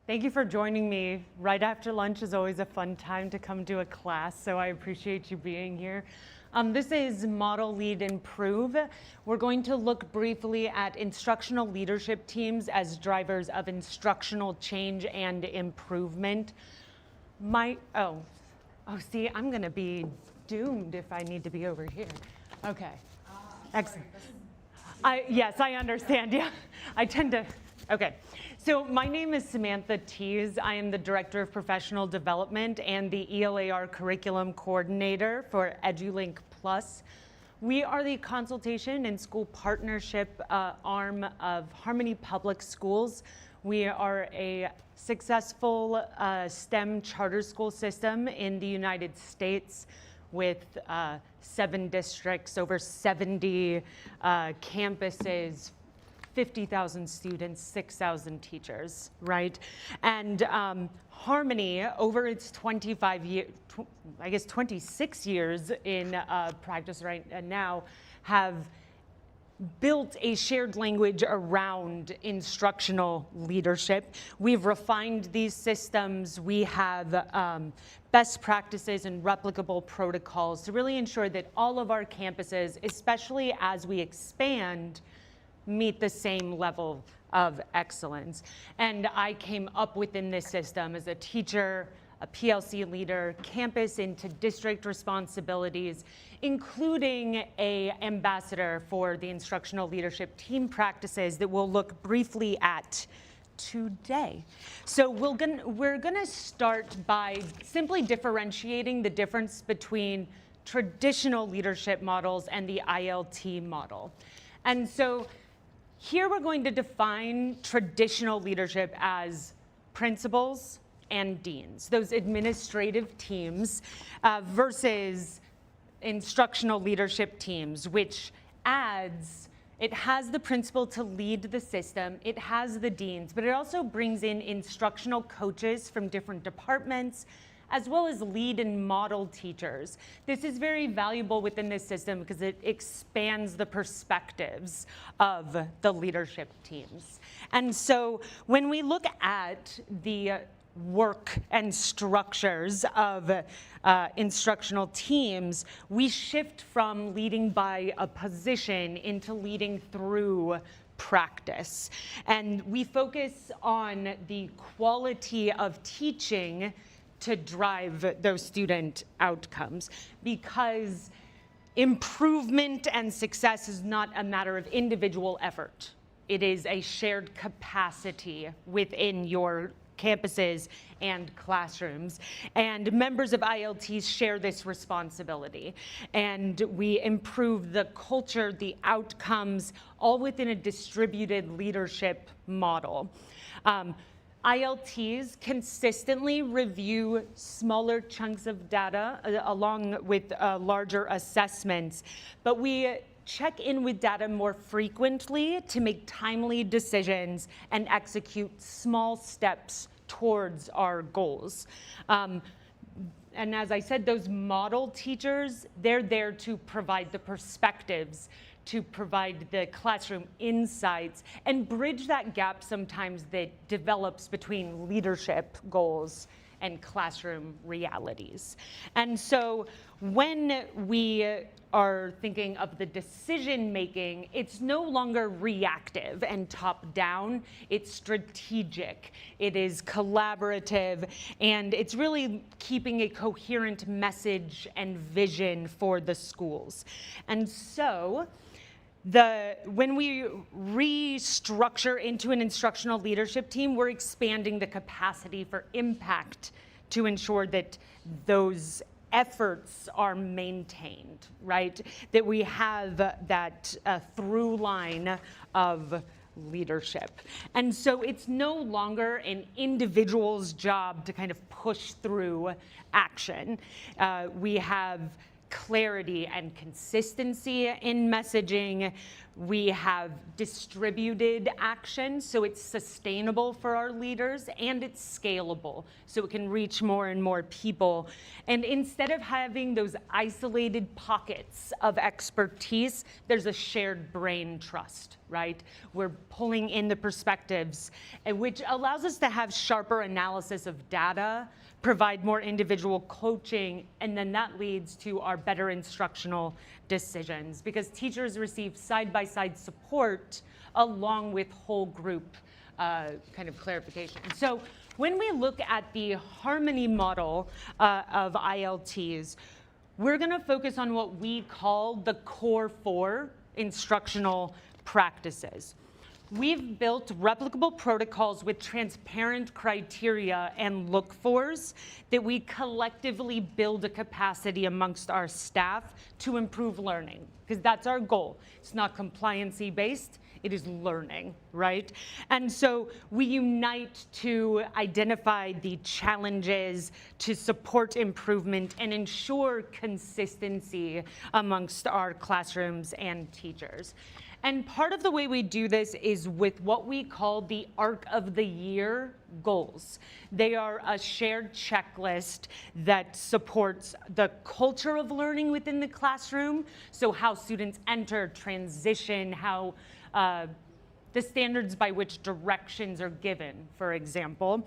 Thank you for joining me. Right after lunch is always a fun time to come to a class, so I appreciate you being here. This is Model Lead Improve. We're going to look briefly at instructional leadership teams as drivers of instructional change and improvement. See, I'm gonna be doomed if I need to be over here. Okay, excellent. Yes, I understand, yeah. I tend to, okay. So my name is Samantha Tees. I am the Director of Professional Development and the ELAR Curriculum Coordinator for EduLink Plus. We are the consultation and school partnership arm of Harmony Public Schools. We are a successful STEM charter school system in the United States with 7 districts, over 70 campuses, 50,000 students, 6,000 teachers, right? And Harmony, over its 26 years in practice right now, have built a shared language around instructional leadership. We've refined these systems. We have best practices and replicable protocols to really ensure that all of our campuses, especially as we expand, meet the same level of excellence. And I came up within this system as a teacher, a PLC leader, campus into district responsibilities, including an ambassador for the instructional leadership team practices that we'll look briefly at today. So we're gonna start by simply differentiating the difference between traditional leadership models and the ILT model. And so here we're going to define traditional leadership as principals and deans, those administrative teams, versus instructional leadership teams, which it has the principal to lead the system, it has the deans, but it also brings in instructional coaches from different departments, as well as lead and model teachers. This is very valuable within this system because it expands the perspectives of the leadership teams. And so when we look at the work and structures of instructional teams, we shift from leading by a position into leading through practice. And we focus on the quality of teaching to drive those student outcomes, because improvement and success is not a matter of individual effort. It is a shared capacity within your campuses and classrooms. And members of ILTs share this responsibility. And we improve the culture, the outcomes, all within a distributed leadership model. ILTs consistently review smaller chunks of data along with larger assessments, but we check in with data more frequently to make timely decisions and execute small steps towards our goals. And as I said, those model teachers, they're there to provide the perspectives, to provide the classroom insights, and bridge that gap sometimes that develops between leadership goals and classroom realities. And so when we are thinking of the decision making, it's no longer reactive and top down, it's strategic, it is collaborative, and it's really keeping a coherent message and vision for the schools. And so when we restructure into an instructional leadership team, we're expanding the capacity for impact to ensure that those efforts are maintained, right? That we have that through line of leadership. And so it's no longer an individual's job to kind of push through action. We have clarity and consistency in messaging. We have distributed action, so it's sustainable for our leaders, and it's scalable, so it can reach more and more people. And instead of having those isolated pockets of expertise, there's a shared brain trust, right? We're pulling in the perspectives, which allows us to have sharper analysis of data, provide more individual coaching, and then that leads to our better instructional decisions, because teachers receive side-by-side support along with whole group kind of clarification. So when we look at the harmony model of ILTs, we're gonna focus on what we call the core 4 instructional practices. We've built replicable protocols with transparent criteria and look-fors that we collectively build a capacity amongst our staff to improve learning, because that's our goal. It's not compliancy based, it is learning, right? And so we unite to identify the challenges, to support improvement, and ensure consistency amongst our classrooms and teachers. And part of the way we do this is with what we call the Arc of the Year goals. They are a shared checklist that supports the culture of learning within the classroom, so how students enter, transition, how the standards by which directions are given, for example.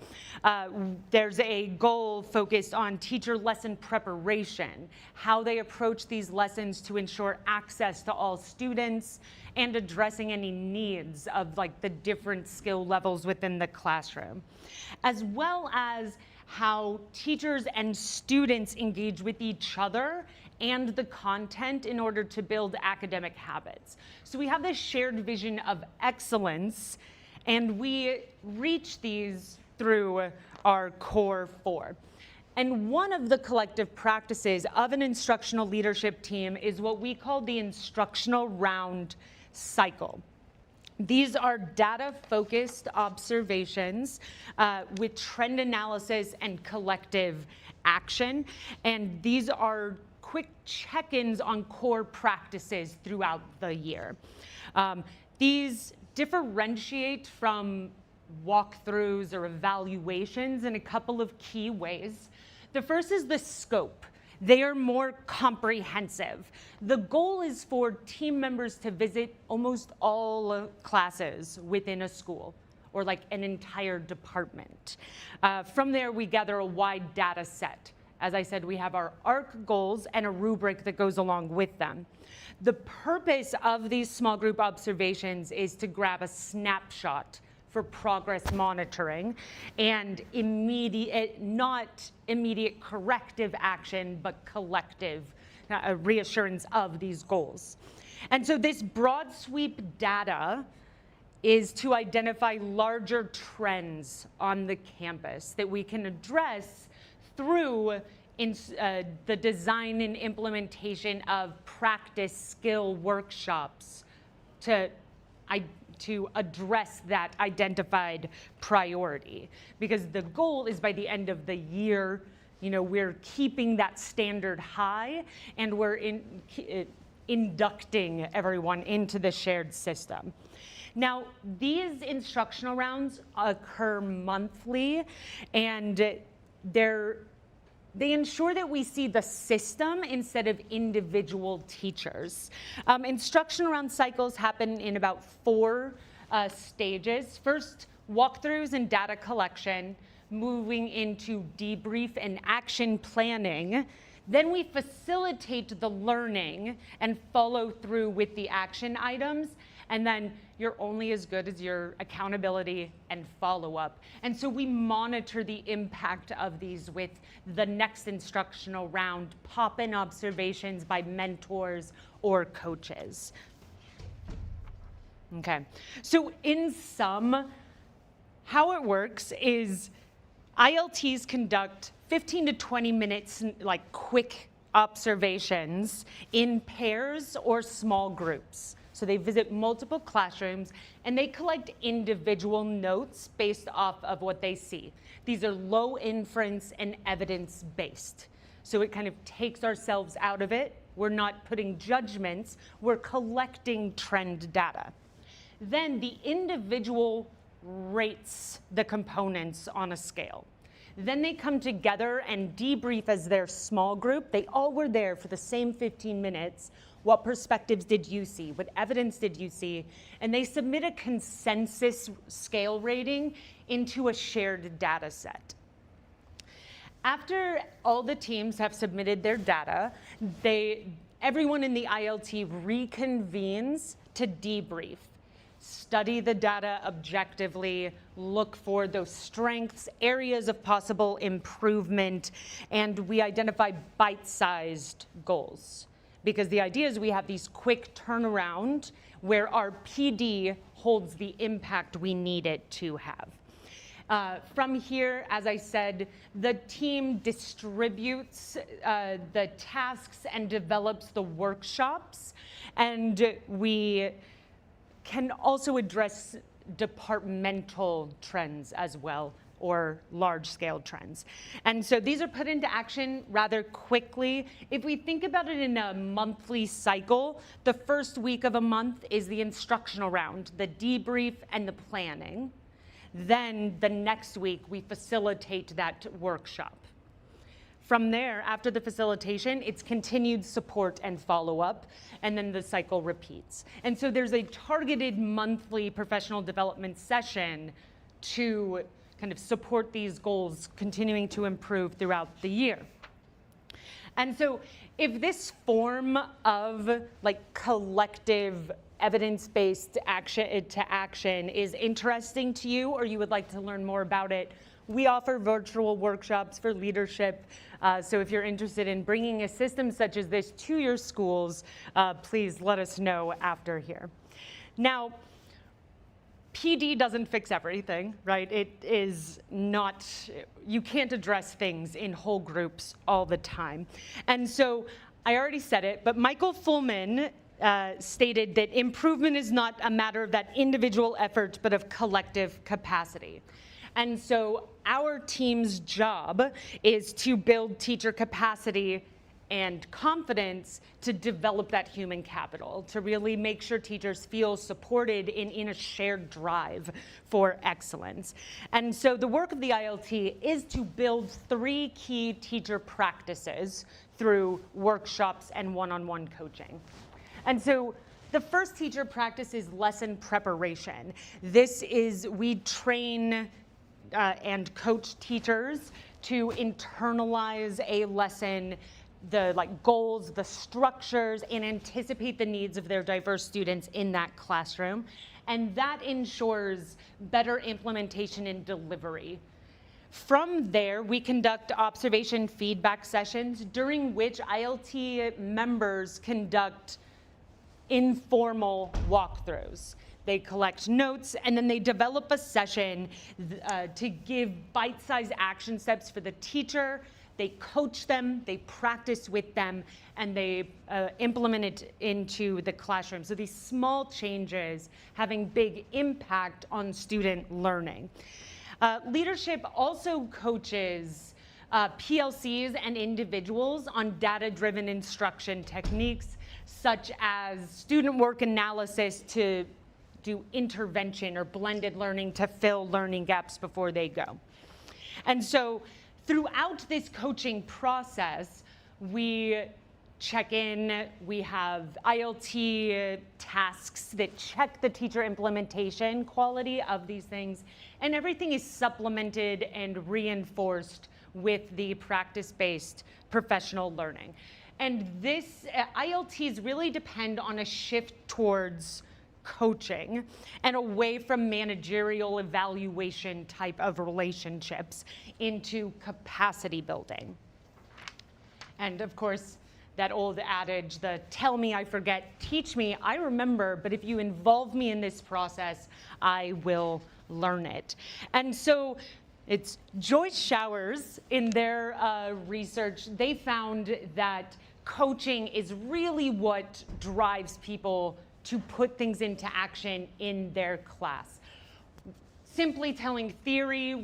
There's a goal focused on teacher lesson preparation, how they approach these lessons to ensure access to all students, and addressing any needs of like the different skill levels within the classroom, as well as how teachers and students engage with each other and the content in order to build academic habits. So we have this shared vision of excellence, and we reach these through our core 4. And one of the collective practices of an instructional leadership team is what we call the instructional round cycle. These are data-focused observations with trend analysis and collective action. And these are quick check-ins on core practices throughout the year. These differentiate from walkthroughs or evaluations in a couple of key ways. The first is the scope. They are more comprehensive. The goal is for team members to visit almost all classes within a school, or like an entire department. From there, we gather a wide data set. As I said, we have our ARC goals and a rubric that goes along with them. The purpose of these small group observations is to grab a snapshot for progress monitoring and not immediate corrective action, but collective reassurance of these goals. And so this broad sweep data is to identify larger trends on the campus that we can address through the design and implementation of practice skill workshops to address that identified priority. Because the goal is by the end of the year, we're keeping that standard high, and we're inducting everyone into the shared system. Now, these instructional rounds occur monthly, and they ensure that we see the system instead of individual teachers. Instruction round cycles happen in about 4 stages. First, walkthroughs and data collection, moving into debrief and action planning. Then we facilitate the learning and follow through with the action items. And then you're only as good as your accountability and follow-up. And so we monitor the impact of these with the next instructional round, pop-in observations by mentors or coaches. Okay, so in sum, how it works is ILTs conduct 15 to 20 minutes, like quick observations in pairs or small groups. So they visit multiple classrooms and they collect individual notes based off of what they see. These are low inference and evidence-based. So it kind of takes ourselves out of it. We're not putting judgments, we're collecting trend data. Then the individual rates the components on a scale. Then they come together and debrief as their small group. They all were there for the same 15 minutes. What perspectives did you see? What evidence did you see? And they submit a consensus scale rating into a shared data set. After all the teams have submitted their data, everyone in the ILT reconvenes to debrief. Study the data objectively, look for those strengths, areas of possible improvement, and we identify bite-sized goals. Because the idea is we have these quick turnaround where our PD holds the impact we need it to have. From here, as I said, the team distributes the tasks and develops the workshops, and we can also address departmental trends as well, or large-scale trends. And so these are put into action rather quickly. If we think about it in a monthly cycle, the first week of a month is the instructional round, the debrief and the planning. Then the next week, we facilitate that workshop. From there, after the facilitation, it's continued support and follow-up, and then the cycle repeats. And so there's a targeted monthly professional development session to kind of support these goals continuing to improve throughout the year. And so if this form of like collective evidence-based action is interesting to you, or you would like to learn more about it, we offer virtual workshops for leadership. So if you're interested in bringing a system such as this to your schools, please let us know after here. Now, PD doesn't fix everything, right? It is not, you can't address things in whole groups all the time. And so I already said it, but Michael Fullman stated that improvement is not a matter of that individual effort, but of collective capacity. And so our team's job is to build teacher capacity and confidence to develop that human capital, to really make sure teachers feel supported in a shared drive for excellence. And so the work of the ILT is to build 3 key teacher practices through workshops and one-on-one coaching. And so the first teacher practice is lesson preparation. This is, we train and coach teachers to internalize a lesson, the goals, the structures, and anticipate the needs of their diverse students in that classroom. And that ensures better implementation and delivery. From there, we conduct observation feedback sessions during which ILT members conduct informal walkthroughs. They collect notes, and then they develop a session to give bite-sized action steps for the teacher. They coach them, they practice with them, and they implement it into the classroom. So these small changes having big impact on student learning. Leadership also coaches PLCs and individuals on data-driven instruction techniques, such as student work analysis to do intervention or blended learning to fill learning gaps before they go. And so throughout this coaching process, we check in, we have ILT tasks that check the teacher implementation quality of these things, and everything is supplemented and reinforced with the practice-based professional learning. And this, ILTs really depend on a shift towards coaching and away from managerial evaluation type of relationships into capacity building. And of course, that old adage, the tell me I forget, teach me I remember, but if you involve me in this process, I will learn it. And so it's Joyce Showers in their research, they found that coaching is really what drives people to put things into action in their class. Simply telling theory,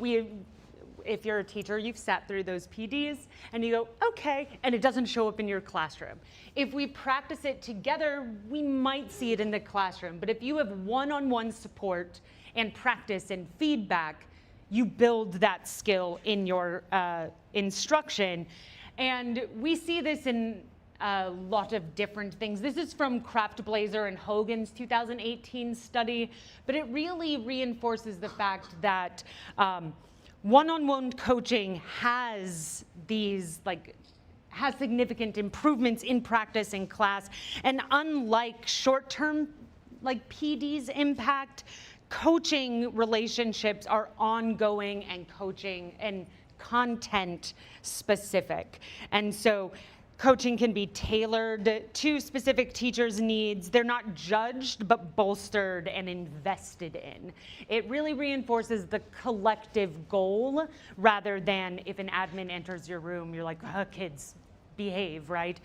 if you're a teacher, you've sat through those PDs and you go, okay, and it doesn't show up in your classroom. If we practice it together, we might see it in the classroom. But if you have one-on-one support and practice and feedback, you build that skill in your instruction. And we see this in a lot of different things. This is from Kraft Blazer and Hogan's 2018 study, but it really reinforces the fact that one-on-one coaching has has significant improvements in practice in class. And unlike short-term PD's impact, coaching relationships are ongoing and coaching and content specific. And so coaching can be tailored to specific teachers' needs. They're not judged, but bolstered and invested in. It really reinforces the collective goal rather than if an admin enters your room, you're like, oh, kids, behave, right?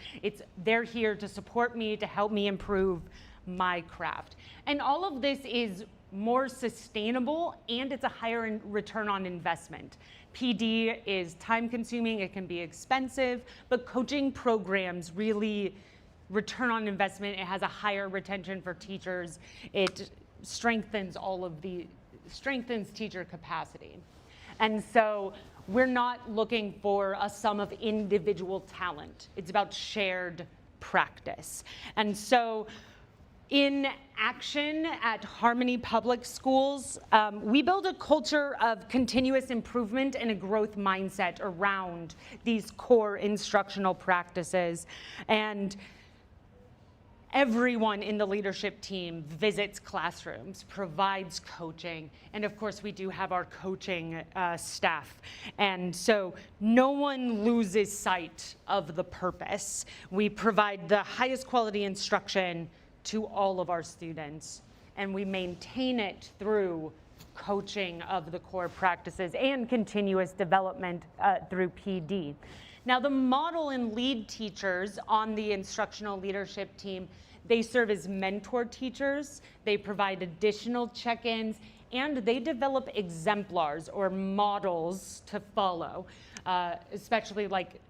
They're here to support me, to help me improve my craft. And all of this is more sustainable and it's a higher return on investment. PD is time consuming, it can be expensive, but coaching programs really return on investment. It has a higher retention for teachers. It strengthens strengthens teacher capacity. And so we're not looking for a sum of individual talent. It's about shared practice. And so in action at Harmony Public Schools, we build a culture of continuous improvement and a growth mindset around these core instructional practices. And everyone in the leadership team visits classrooms, provides coaching, and of course we do have our coaching staff. And so no one loses sight of the purpose. We provide the highest quality instruction to all of our students, and we maintain it through coaching of the core practices and continuous development through PD. Now, the model and lead teachers on the instructional leadership team, they serve as mentor teachers, they provide additional check-ins, and they develop exemplars or models to follow, especially like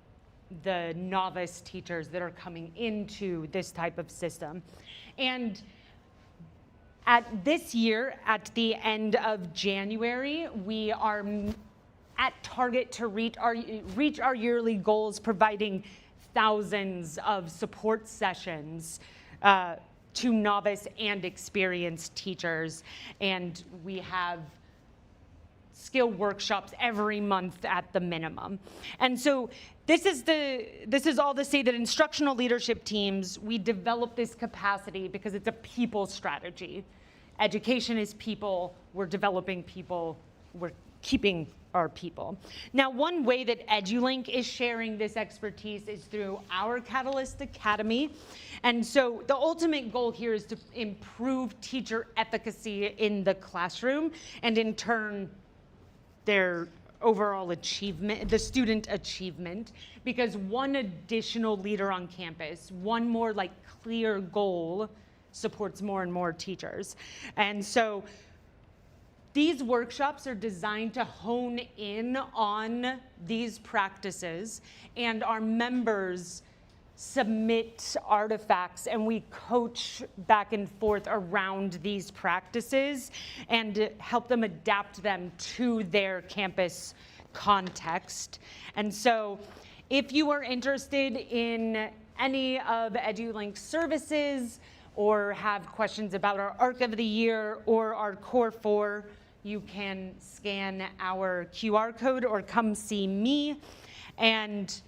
the novice teachers that are coming into this type of system. And at this year, at the end of January, we are at target to reach our yearly goals, providing thousands of support sessions to novice and experienced teachers. And we have skill workshops every month at the minimum. And so this is all to say that instructional leadership teams, we develop this capacity because it's a people strategy. Education is people, we're developing people, we're keeping our people. Now, one way that EduLink is sharing this expertise is through our Catalyst Academy. And so the ultimate goal here is to improve teacher efficacy in the classroom and in turn, their overall achievement, the student achievement, because one additional leader on campus, one more clear goal supports more and more teachers. And so these workshops are designed to hone in on these practices, and our members submit artifacts and we coach back and forth around these practices and help them adapt them to their campus context. And so if you are interested in any of EduLink's services or have questions about our Arc of the Year or our Core 4, you can scan our QR code or come see me. And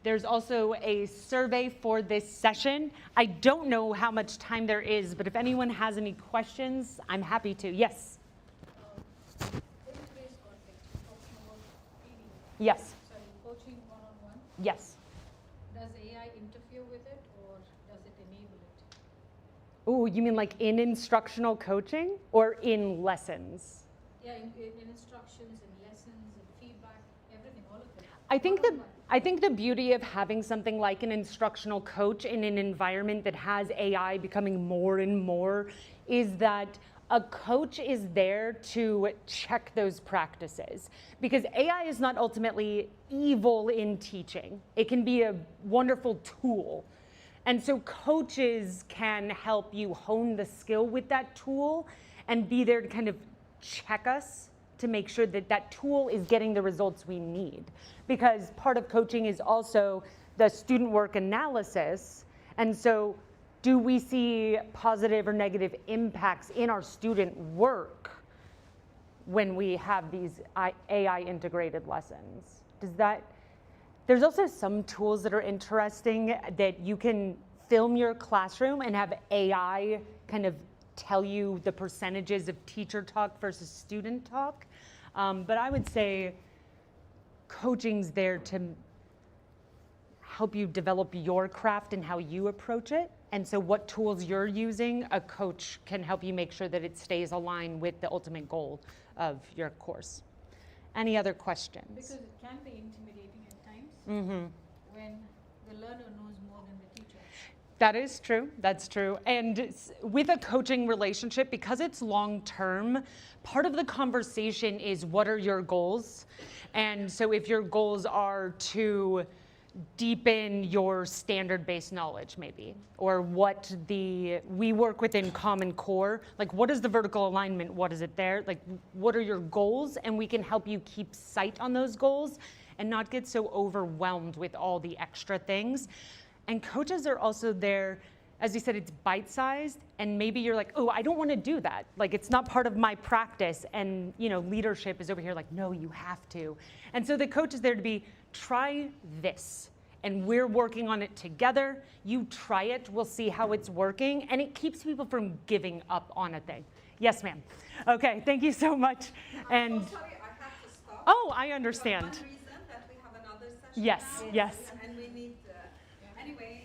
there's also a survey for this session. I don't know how much time there is, but if anyone has any questions, I'm happy to. Yes? In today's context, talking about PD. Yes. Sorry, coaching one-on-one. Yes. Does AI interfere with it or does it enable it? Oh, you mean like in instructional coaching or in lessons? Yeah, in instructions, in lessons, in feedback, everything, all of it. I think the beauty of having something like an instructional coach in an environment that has AI becoming more and more is that a coach is there to check those practices, because AI is not ultimately evil in teaching. It can be a wonderful tool. And so coaches can help you hone the skill with that tool and be there to kind of check us to make sure that that tool is getting the results we need. Because part of coaching is also the student work analysis. And so do we see positive or negative impacts in our student work when we have these AI integrated lessons? There's also some tools that are interesting that you can film your classroom and have AI kind of tell you the percentages of teacher talk versus student talk. But I would say coaching's there to help you develop your craft and how you approach it. And so what tools you're using, a coach can help you make sure that it stays aligned with the ultimate goal of your course. Any other questions? Because it can be intimidating at times when the learner knows more than the teacher. That is true. That's true. And with a coaching relationship, because it's long term, part of the conversation is what are your goals? And so if your goals are to deepen your standard-based knowledge maybe, or we work within Common Core, like what is the vertical alignment, what is it there, like what are your goals, and we can help you keep sight on those goals and not get so overwhelmed with all the extra things. And coaches are also there, as you said, it's bite-sized, and maybe you're like, oh, I don't want to do that. Like, it's not part of my practice. And, leadership is over here like, no, you have to. And so the coach is there to be, try this. And we're working on it together. You try it, we'll see how it's working. And it keeps people from giving up on a thing. Yes, ma'am. Okay, thank you so much. I'm so sorry, I have to stop. Oh, I understand. For one reason that we have another session Yes, now, yes. and we need, anyway,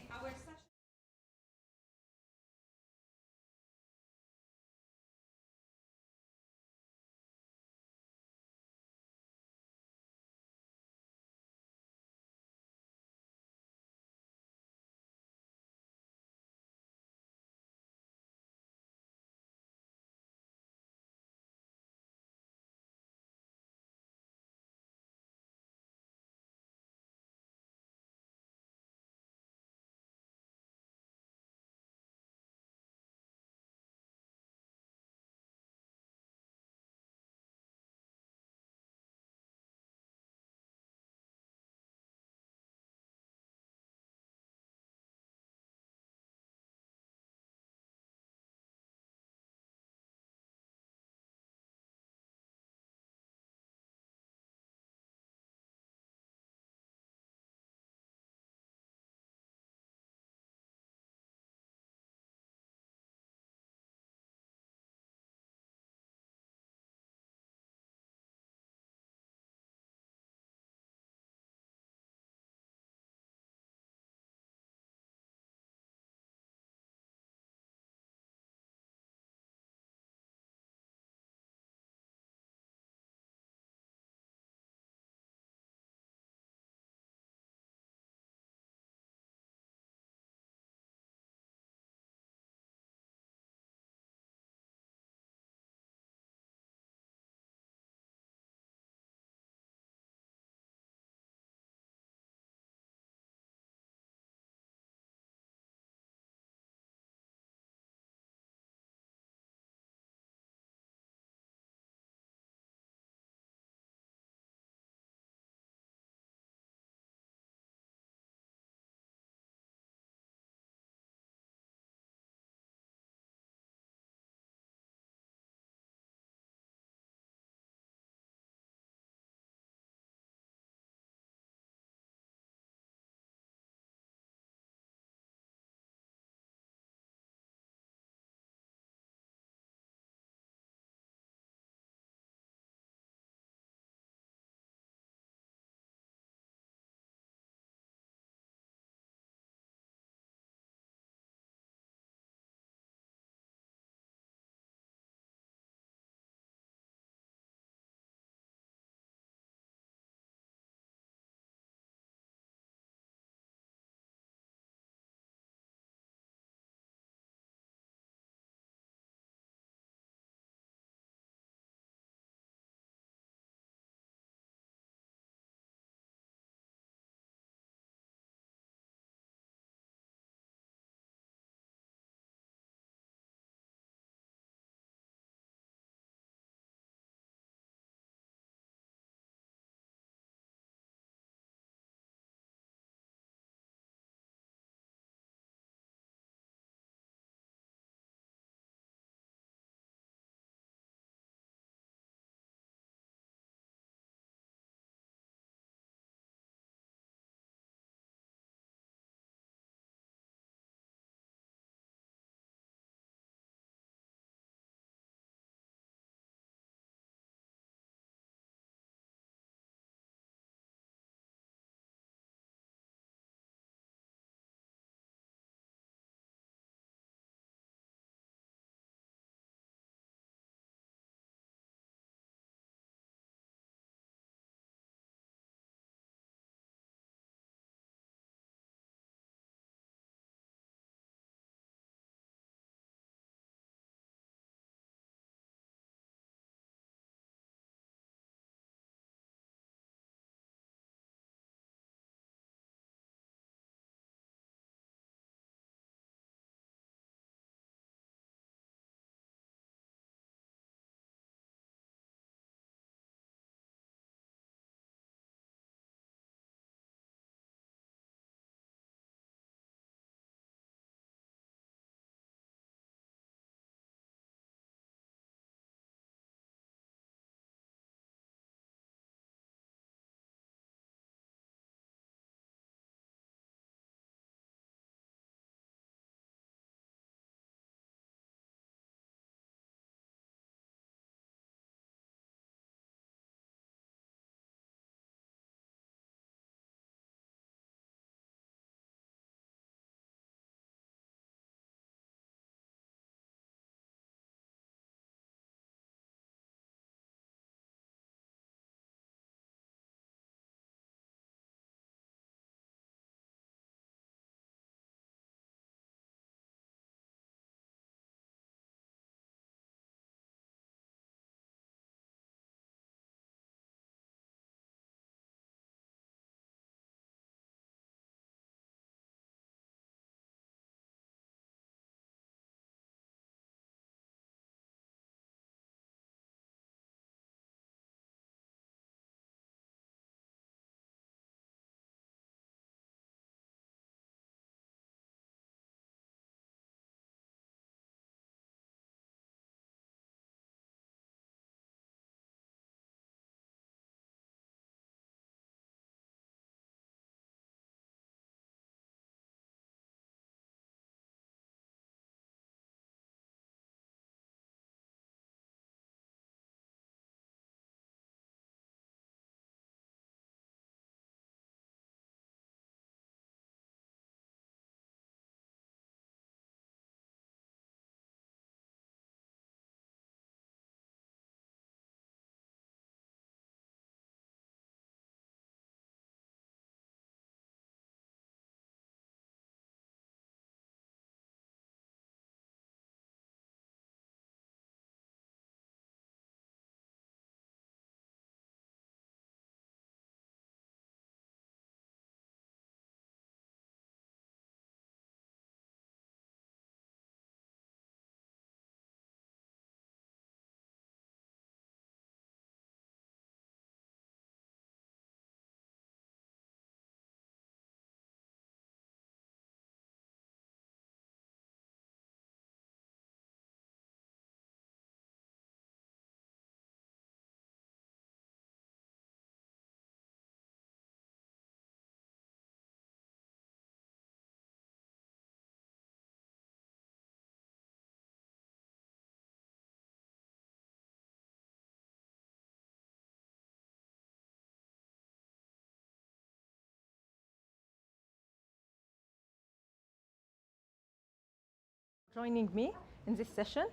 joining me in this session.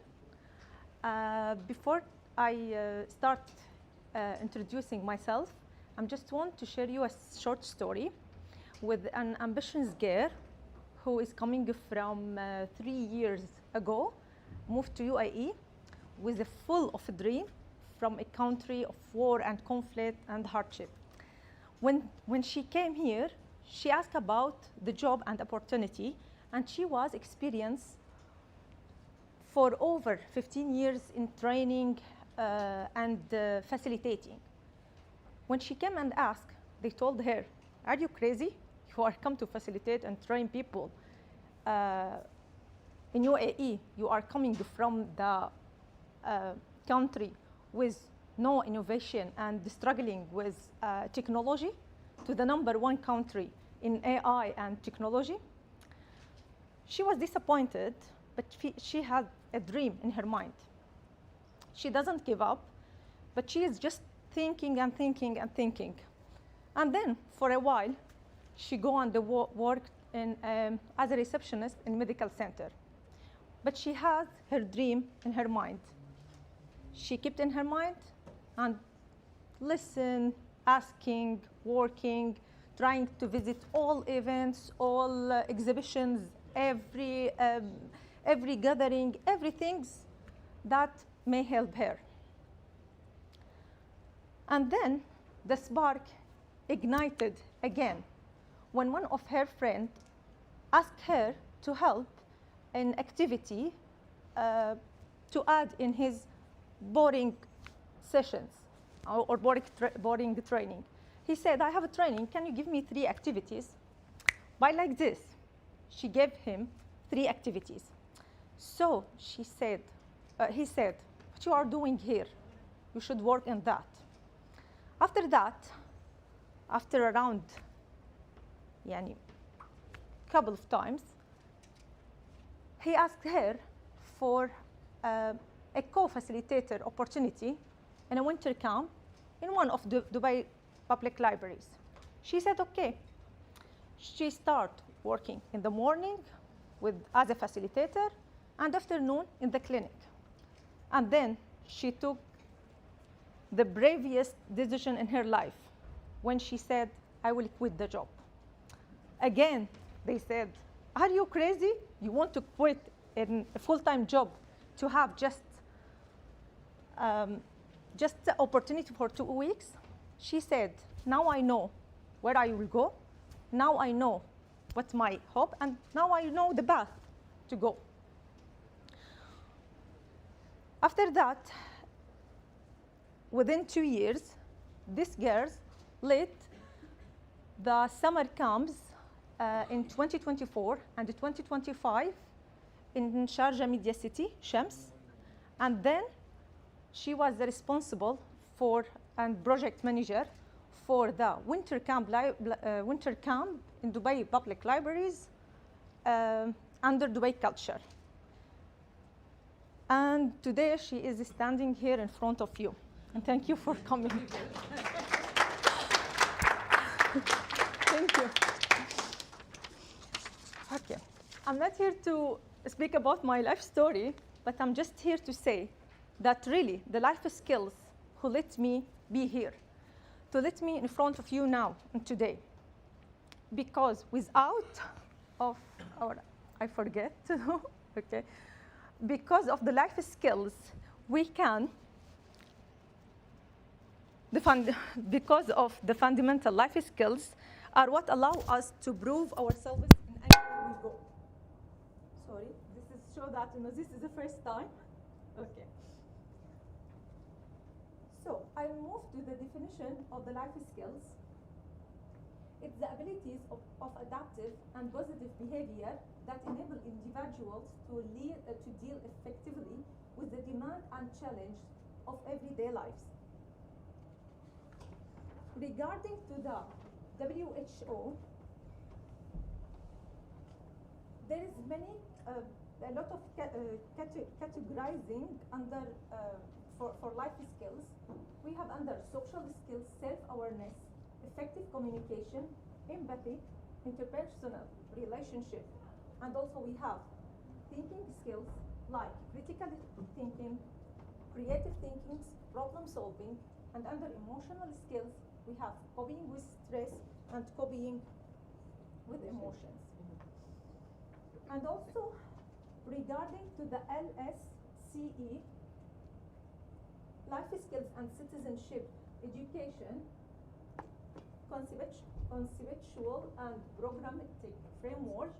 Before I start introducing myself, I just want to share you a short story with an ambitious girl who is coming from 3 years ago, moved to UAE with a full of a dream from a country of war and conflict and hardship. When she came here, she asked about the job and opportunity, and she was experienced for over 15 years in training and facilitating. When she came and asked, they told her, "Are you crazy? You are come to facilitate and train people in UAE. You are coming from the country with no innovation and struggling with technology to the #1 country in AI and technology." She was disappointed, but she had a dream in her mind. She doesn't give up, but she is just thinking and thinking and thinking. And then for a while, she go on the work in, as a receptionist in medical center. But she has her dream in her mind. She kept in her mind and listen, asking, working, trying to visit all events, all exhibitions, every gathering, everything that may help her. And then the spark ignited again when one of her friends asked her to help in activity to add in his boarding sessions or boarding training. He said, "I have a training, can you give me 3 activities?" By like this, she gave him 3 activities. So he said, "What you are doing here? You should work in that." After that, after around couple of times, he asked her for a co-facilitator opportunity in a winter camp in one of the Dubai public libraries. She said, okay. She started working in the morning as a facilitator and afternoon in the clinic. And then she took the bravest decision in her life when she said, "I will quit the job." Again, they said, "Are you crazy? You want to quit a full-time job to have just the opportunity for 2 weeks?" She said, "Now I know where I will go. Now I know what's my hope, and now I know the path to go." After that, within 2 years, this girl led the summer camps in 2024 and 2025 in Sharjah Media City, Shams. And then she was responsible for and project manager for the winter camp in Dubai public libraries under Dubai Culture. And today she is standing here in front of you. And thank you for coming. Thank you. Okay. I'm not here to speak about my life story, but I'm just here to say that really the life skills who let me be here, to let me in front of you now and today. Because without of our, I forget, okay, because of the life skills, we can, because of the fundamental life skills are what allow us to prove ourselves in anywhere we go. Sorry, this is show that this is the first time. Okay. So I'll move to the definition of the life skills. It's the abilities of adaptive and positive behavior that enable individuals to deal effectively with the demand and challenge of everyday lives. Regarding to the WHO, there is a lot of categorizing under for life skills. We have under social skills, self-awareness, effective communication, empathy, interpersonal relationship, and also we have thinking skills like critical thinking, creative thinking, problem solving, and under emotional skills, we have coping with stress and coping with emotions. And also, regarding to the LSCE, life skills and citizenship education, conceptual and programmatic framework,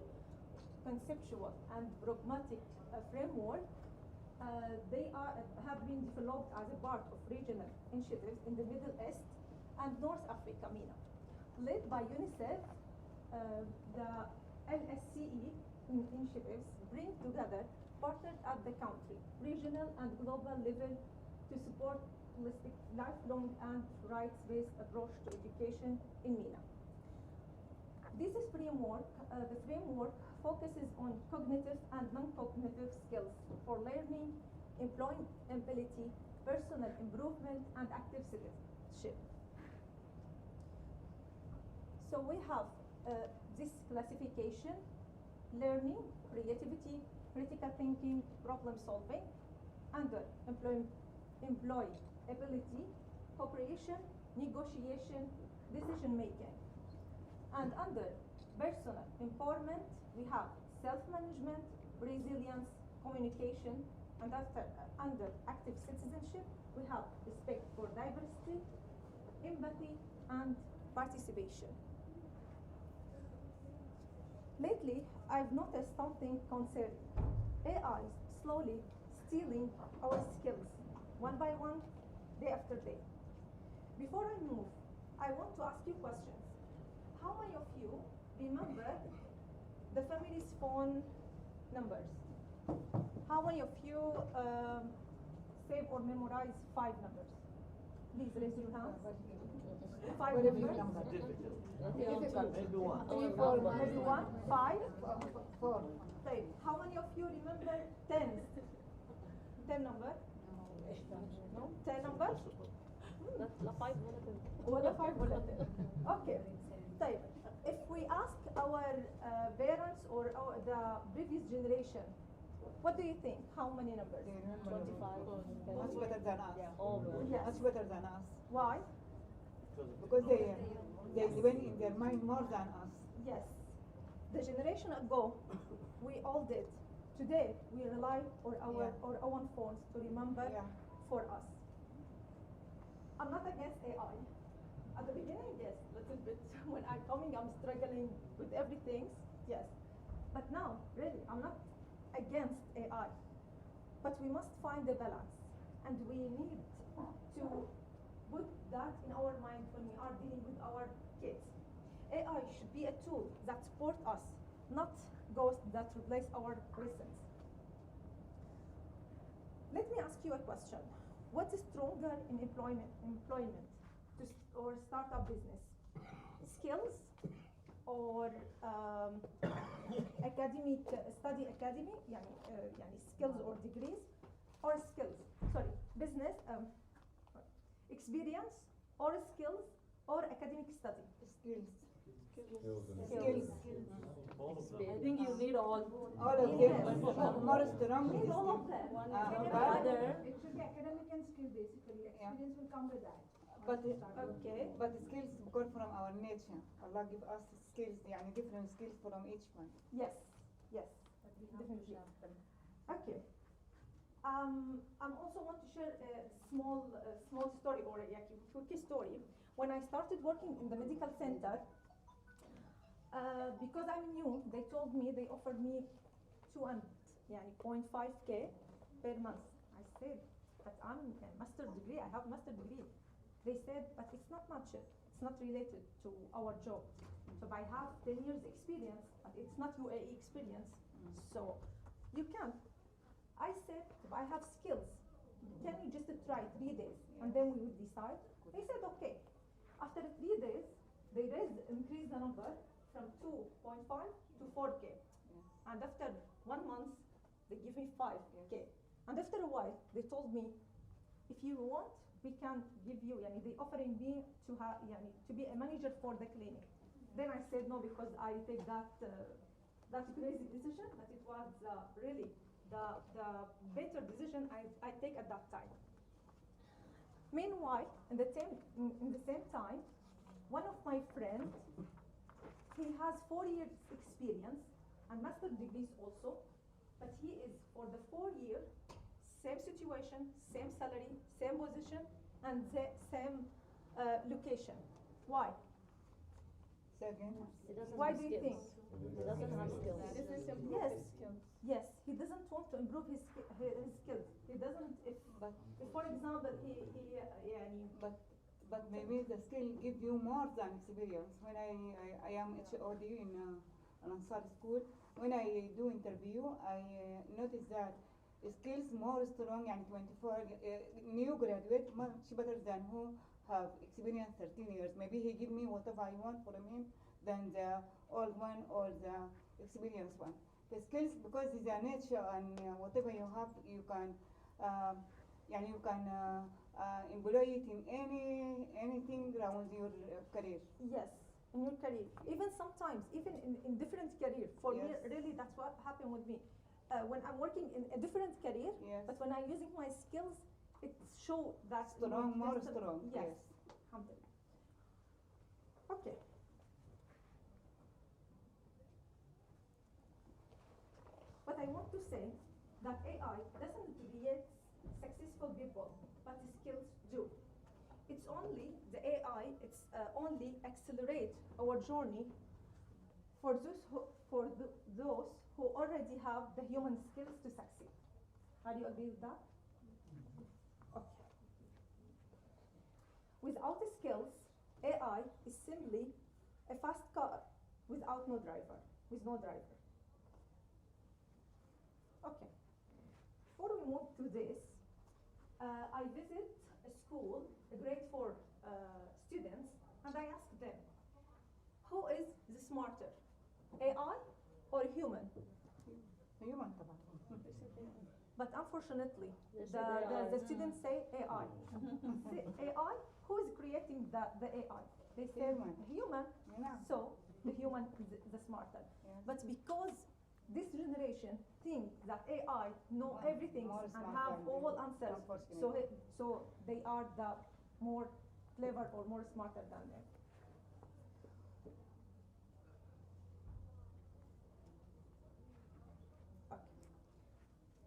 they have been developed as a part of regional initiatives in the Middle East and North Africa, MENA. Led by UNICEF, the LSCE initiatives bring together partners at the country, regional and global level to support holistic, lifelong and rights-based approach to education in MENA. This is framework, the framework focuses on cognitive and non-cognitive skills for learning, employability, personal improvement, and active citizenship. So we have this classification: learning, creativity, critical thinking, problem solving, under employability, cooperation, negotiation, decision making. And under personal empowerment, we have self-management, resilience, communication, and under active citizenship, we have respect for diversity, empathy, and participation. Lately, I've noticed something concerning. AI is slowly stealing our skills, one by one, day after day. Before I move, I want to ask you questions. How many of you remember the family's phone numbers? How many of you save or memorize 5 numbers? Please raise your hands. 5 numbers? Maybe one. Maybe 1? 5? 4. Right. How many of you remember 10? 10 number? No? 10 number? ولا 5 ولا 10. Okay. طيب, if we ask our parents or the previous generation, what do you think? How many numbers? 25. Much better than us. Yes. Much better than us. Why? Because they went in their mind more than us. Yes. The generation ago, we all did. Today, we rely on our own phones to remember for us. I'm not against AI. At the beginning, yes, a little bit. When I'm coming, I'm struggling with everything, yes. But now, really, I'm not against AI. But we must find the balance. And we need to put that in our mind when we are dealing with our kids. AI should be a tool that supports us, not ghosts that replace our lessons. Let me ask you a question. What is stronger in employment or startup business? Skills or academic study academy, يعني skills or degrees, or skills? Sorry, business experience or skills or academic study? Skills. Skills. I think you need all. All of them. More strong. Need all of them. It should be academic and skill basically. Experience will come with that. But Okay. but skills come from our nature. Allah give us skills, يعني different skills from each one. Yes. Yes. Definitely. Okay. I'm also want to share a small story or a quick story. When I started working in the medical center, because I'm new, they told me they offered me 0.5K per month. I said, but I'm a master degree. I have master degree. They said, but it's not much. It's not related to our job. So I have 10 years experience, but it's not UAE experience. So you can't. I said, I have skills. Can we just try 3 days and then we would decide? They said, okay. After 3 days, they increased the number from 2.5 to 4K. And after 1 month, they give me 5K. And after a while, they told me, if you want, we can give you, they offering me to have, to be a manager for the clinic. Then I said no because I take that that crazy decision, but it was really the better decision I take at that time. Meanwhile, in the same time, one of my friends, he has 4 years experience and master degrees also, but he is for the 4 year, same situation, same salary, same position, and the same location. Why? Second. He doesn't Why have do you think? skills. He doesn't have skills. Yes, he doesn't want to improve his skills. He doesn't, if for example, But maybe the skill give you more than experience. When I am HOD in an Ansar school, when I do interview, I notice that skills more strong and 24 new graduate much better than who have experience 13 years. Maybe he give me whatever I want from him than the old one or the experienced one. The skills, because it's a nature and whatever you have, you can employ it in anything around your career. yes, in your career. Even sometimes, even in different career. For Yes. me, really, that's what happened with me. When I'm working in a different career, Yes. but when I'm using my skills, it shows that Strong, more better- strong, Yes. yes. Alhamdulillah. Okay. What I want to say that AI doesn't create successful people, but the skills do. It's only the AI. It's only accelerate our journey for those who already have the human skills to succeed. Are you agree with that? Okay. Without the skills, AI is simply a fast car without no driver, with no driver. Okay. Before we move to this, I visit a school, a grade 4 students, and I ask them, who is the smarter, AI or human? Human طبعا. But unfortunately, They the, said the, AI. the students say AI. Say AI, who is creating the AI? They say Human. human, Yeah. so the human is the smarter. Yes. But because this generation think that AI know Yeah, everything more and smart have than all them, answers, unfortunately. so they are the more clever or more smarter than them. Okay.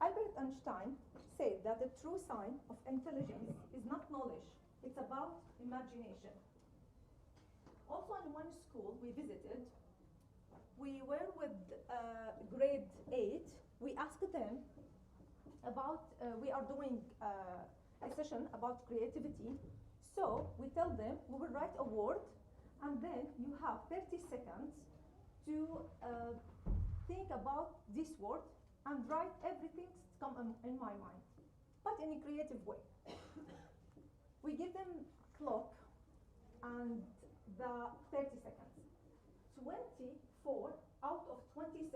Albert Einstein said that the true sign of intelligence is not knowledge, it's about imagination. Also in one school we visited, we were with grade 8, we asked them about, we are doing a session about creativity, so we tell them we will write a word and then you have 30 seconds to think about this word and write everything that's come in my mind, but in a creative way. We give them clock and the 30 seconds. 24 out of 27,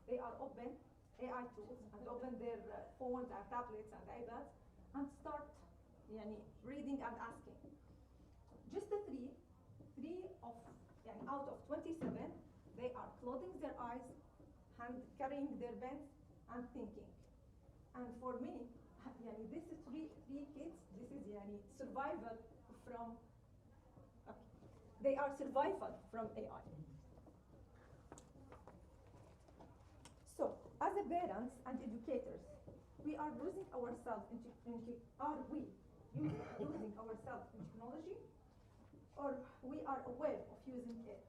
they are open AI tools and open their phones and tablets and iPads and start reading and asking. Just the three of out of 27, they are closing their eyes, carrying their pens and thinking. And for me, this is three kids. This is survival from. Okay. They are survival from AI. So, as a parents and educators, we are losing ourselves are we losing ourselves in technology, or we are aware of using it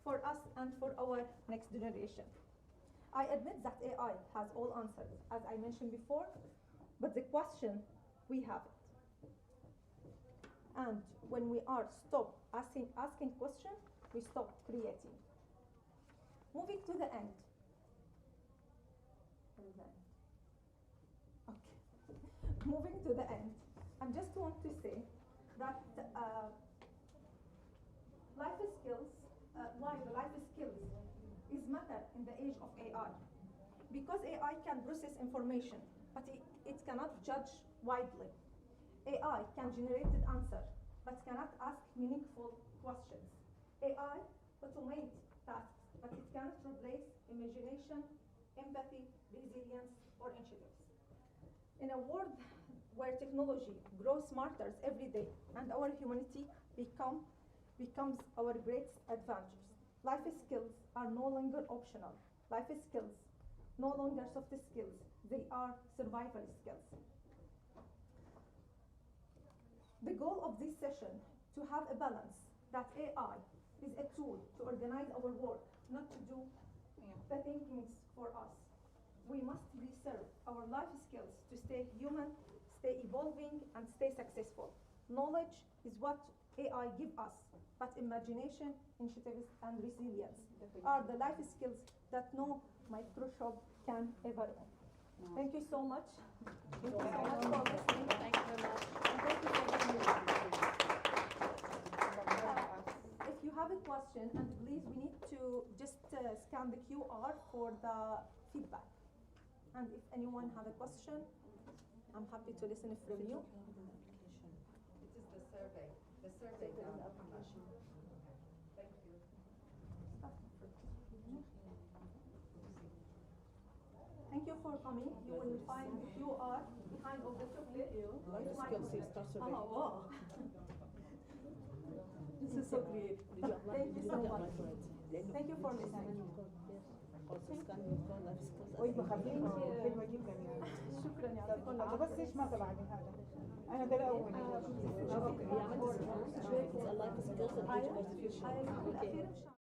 for us and for our next generation? I admit that AI has all answers, as I mentioned before, but the question, we have it. And when we are stop asking questions, we stop creating. Moving to the end. Where is the end? Okay. Moving to the end, I just want to say that life skills, why the life skills is matter in the age of AI. Because AI can process information, but it cannot judge widely. AI can generate an answer, but cannot ask meaningful questions. AI automate tasks but it cannot replace imagination, empathy, resilience, or initiatives. In a world where technology grows smarter every day and our humanity becomes our greatest advantage, life skills are no longer optional. Life skills no longer soft skills, they are survival skills. The goal of this session to have a balance that AI is a tool to organize our work, not to do the thinkings for us. We must preserve our life skills to stay human, stay evolving, and stay successful. Knowledge is what AI gives us, but imagination, initiatives, and resilience are the life skills that no Microsoft can ever own. Thank you so much. Thank you so much for listening. Thank you very much. And thank you for being here. If you have a question, and please, we need to just scan the QR for the feedback. And if anyone have a question, I'm happy to listen from you. It is the survey application. Thank you. Thank you for coming. You will find the QR behind all the chocolate. Life skills is start survey. Oh, wow. This is so great. Did you apply? Thank you so much. Thank you for listening. Also scan your phone life skills. بخليك حلوة جدا يعني. شكرا يعطيكم طب العافية. بس ايش ما بعد هذا؟ انا ده الاول. هي عملت survey. It's a life skills and education. الأخير إن شاء الله.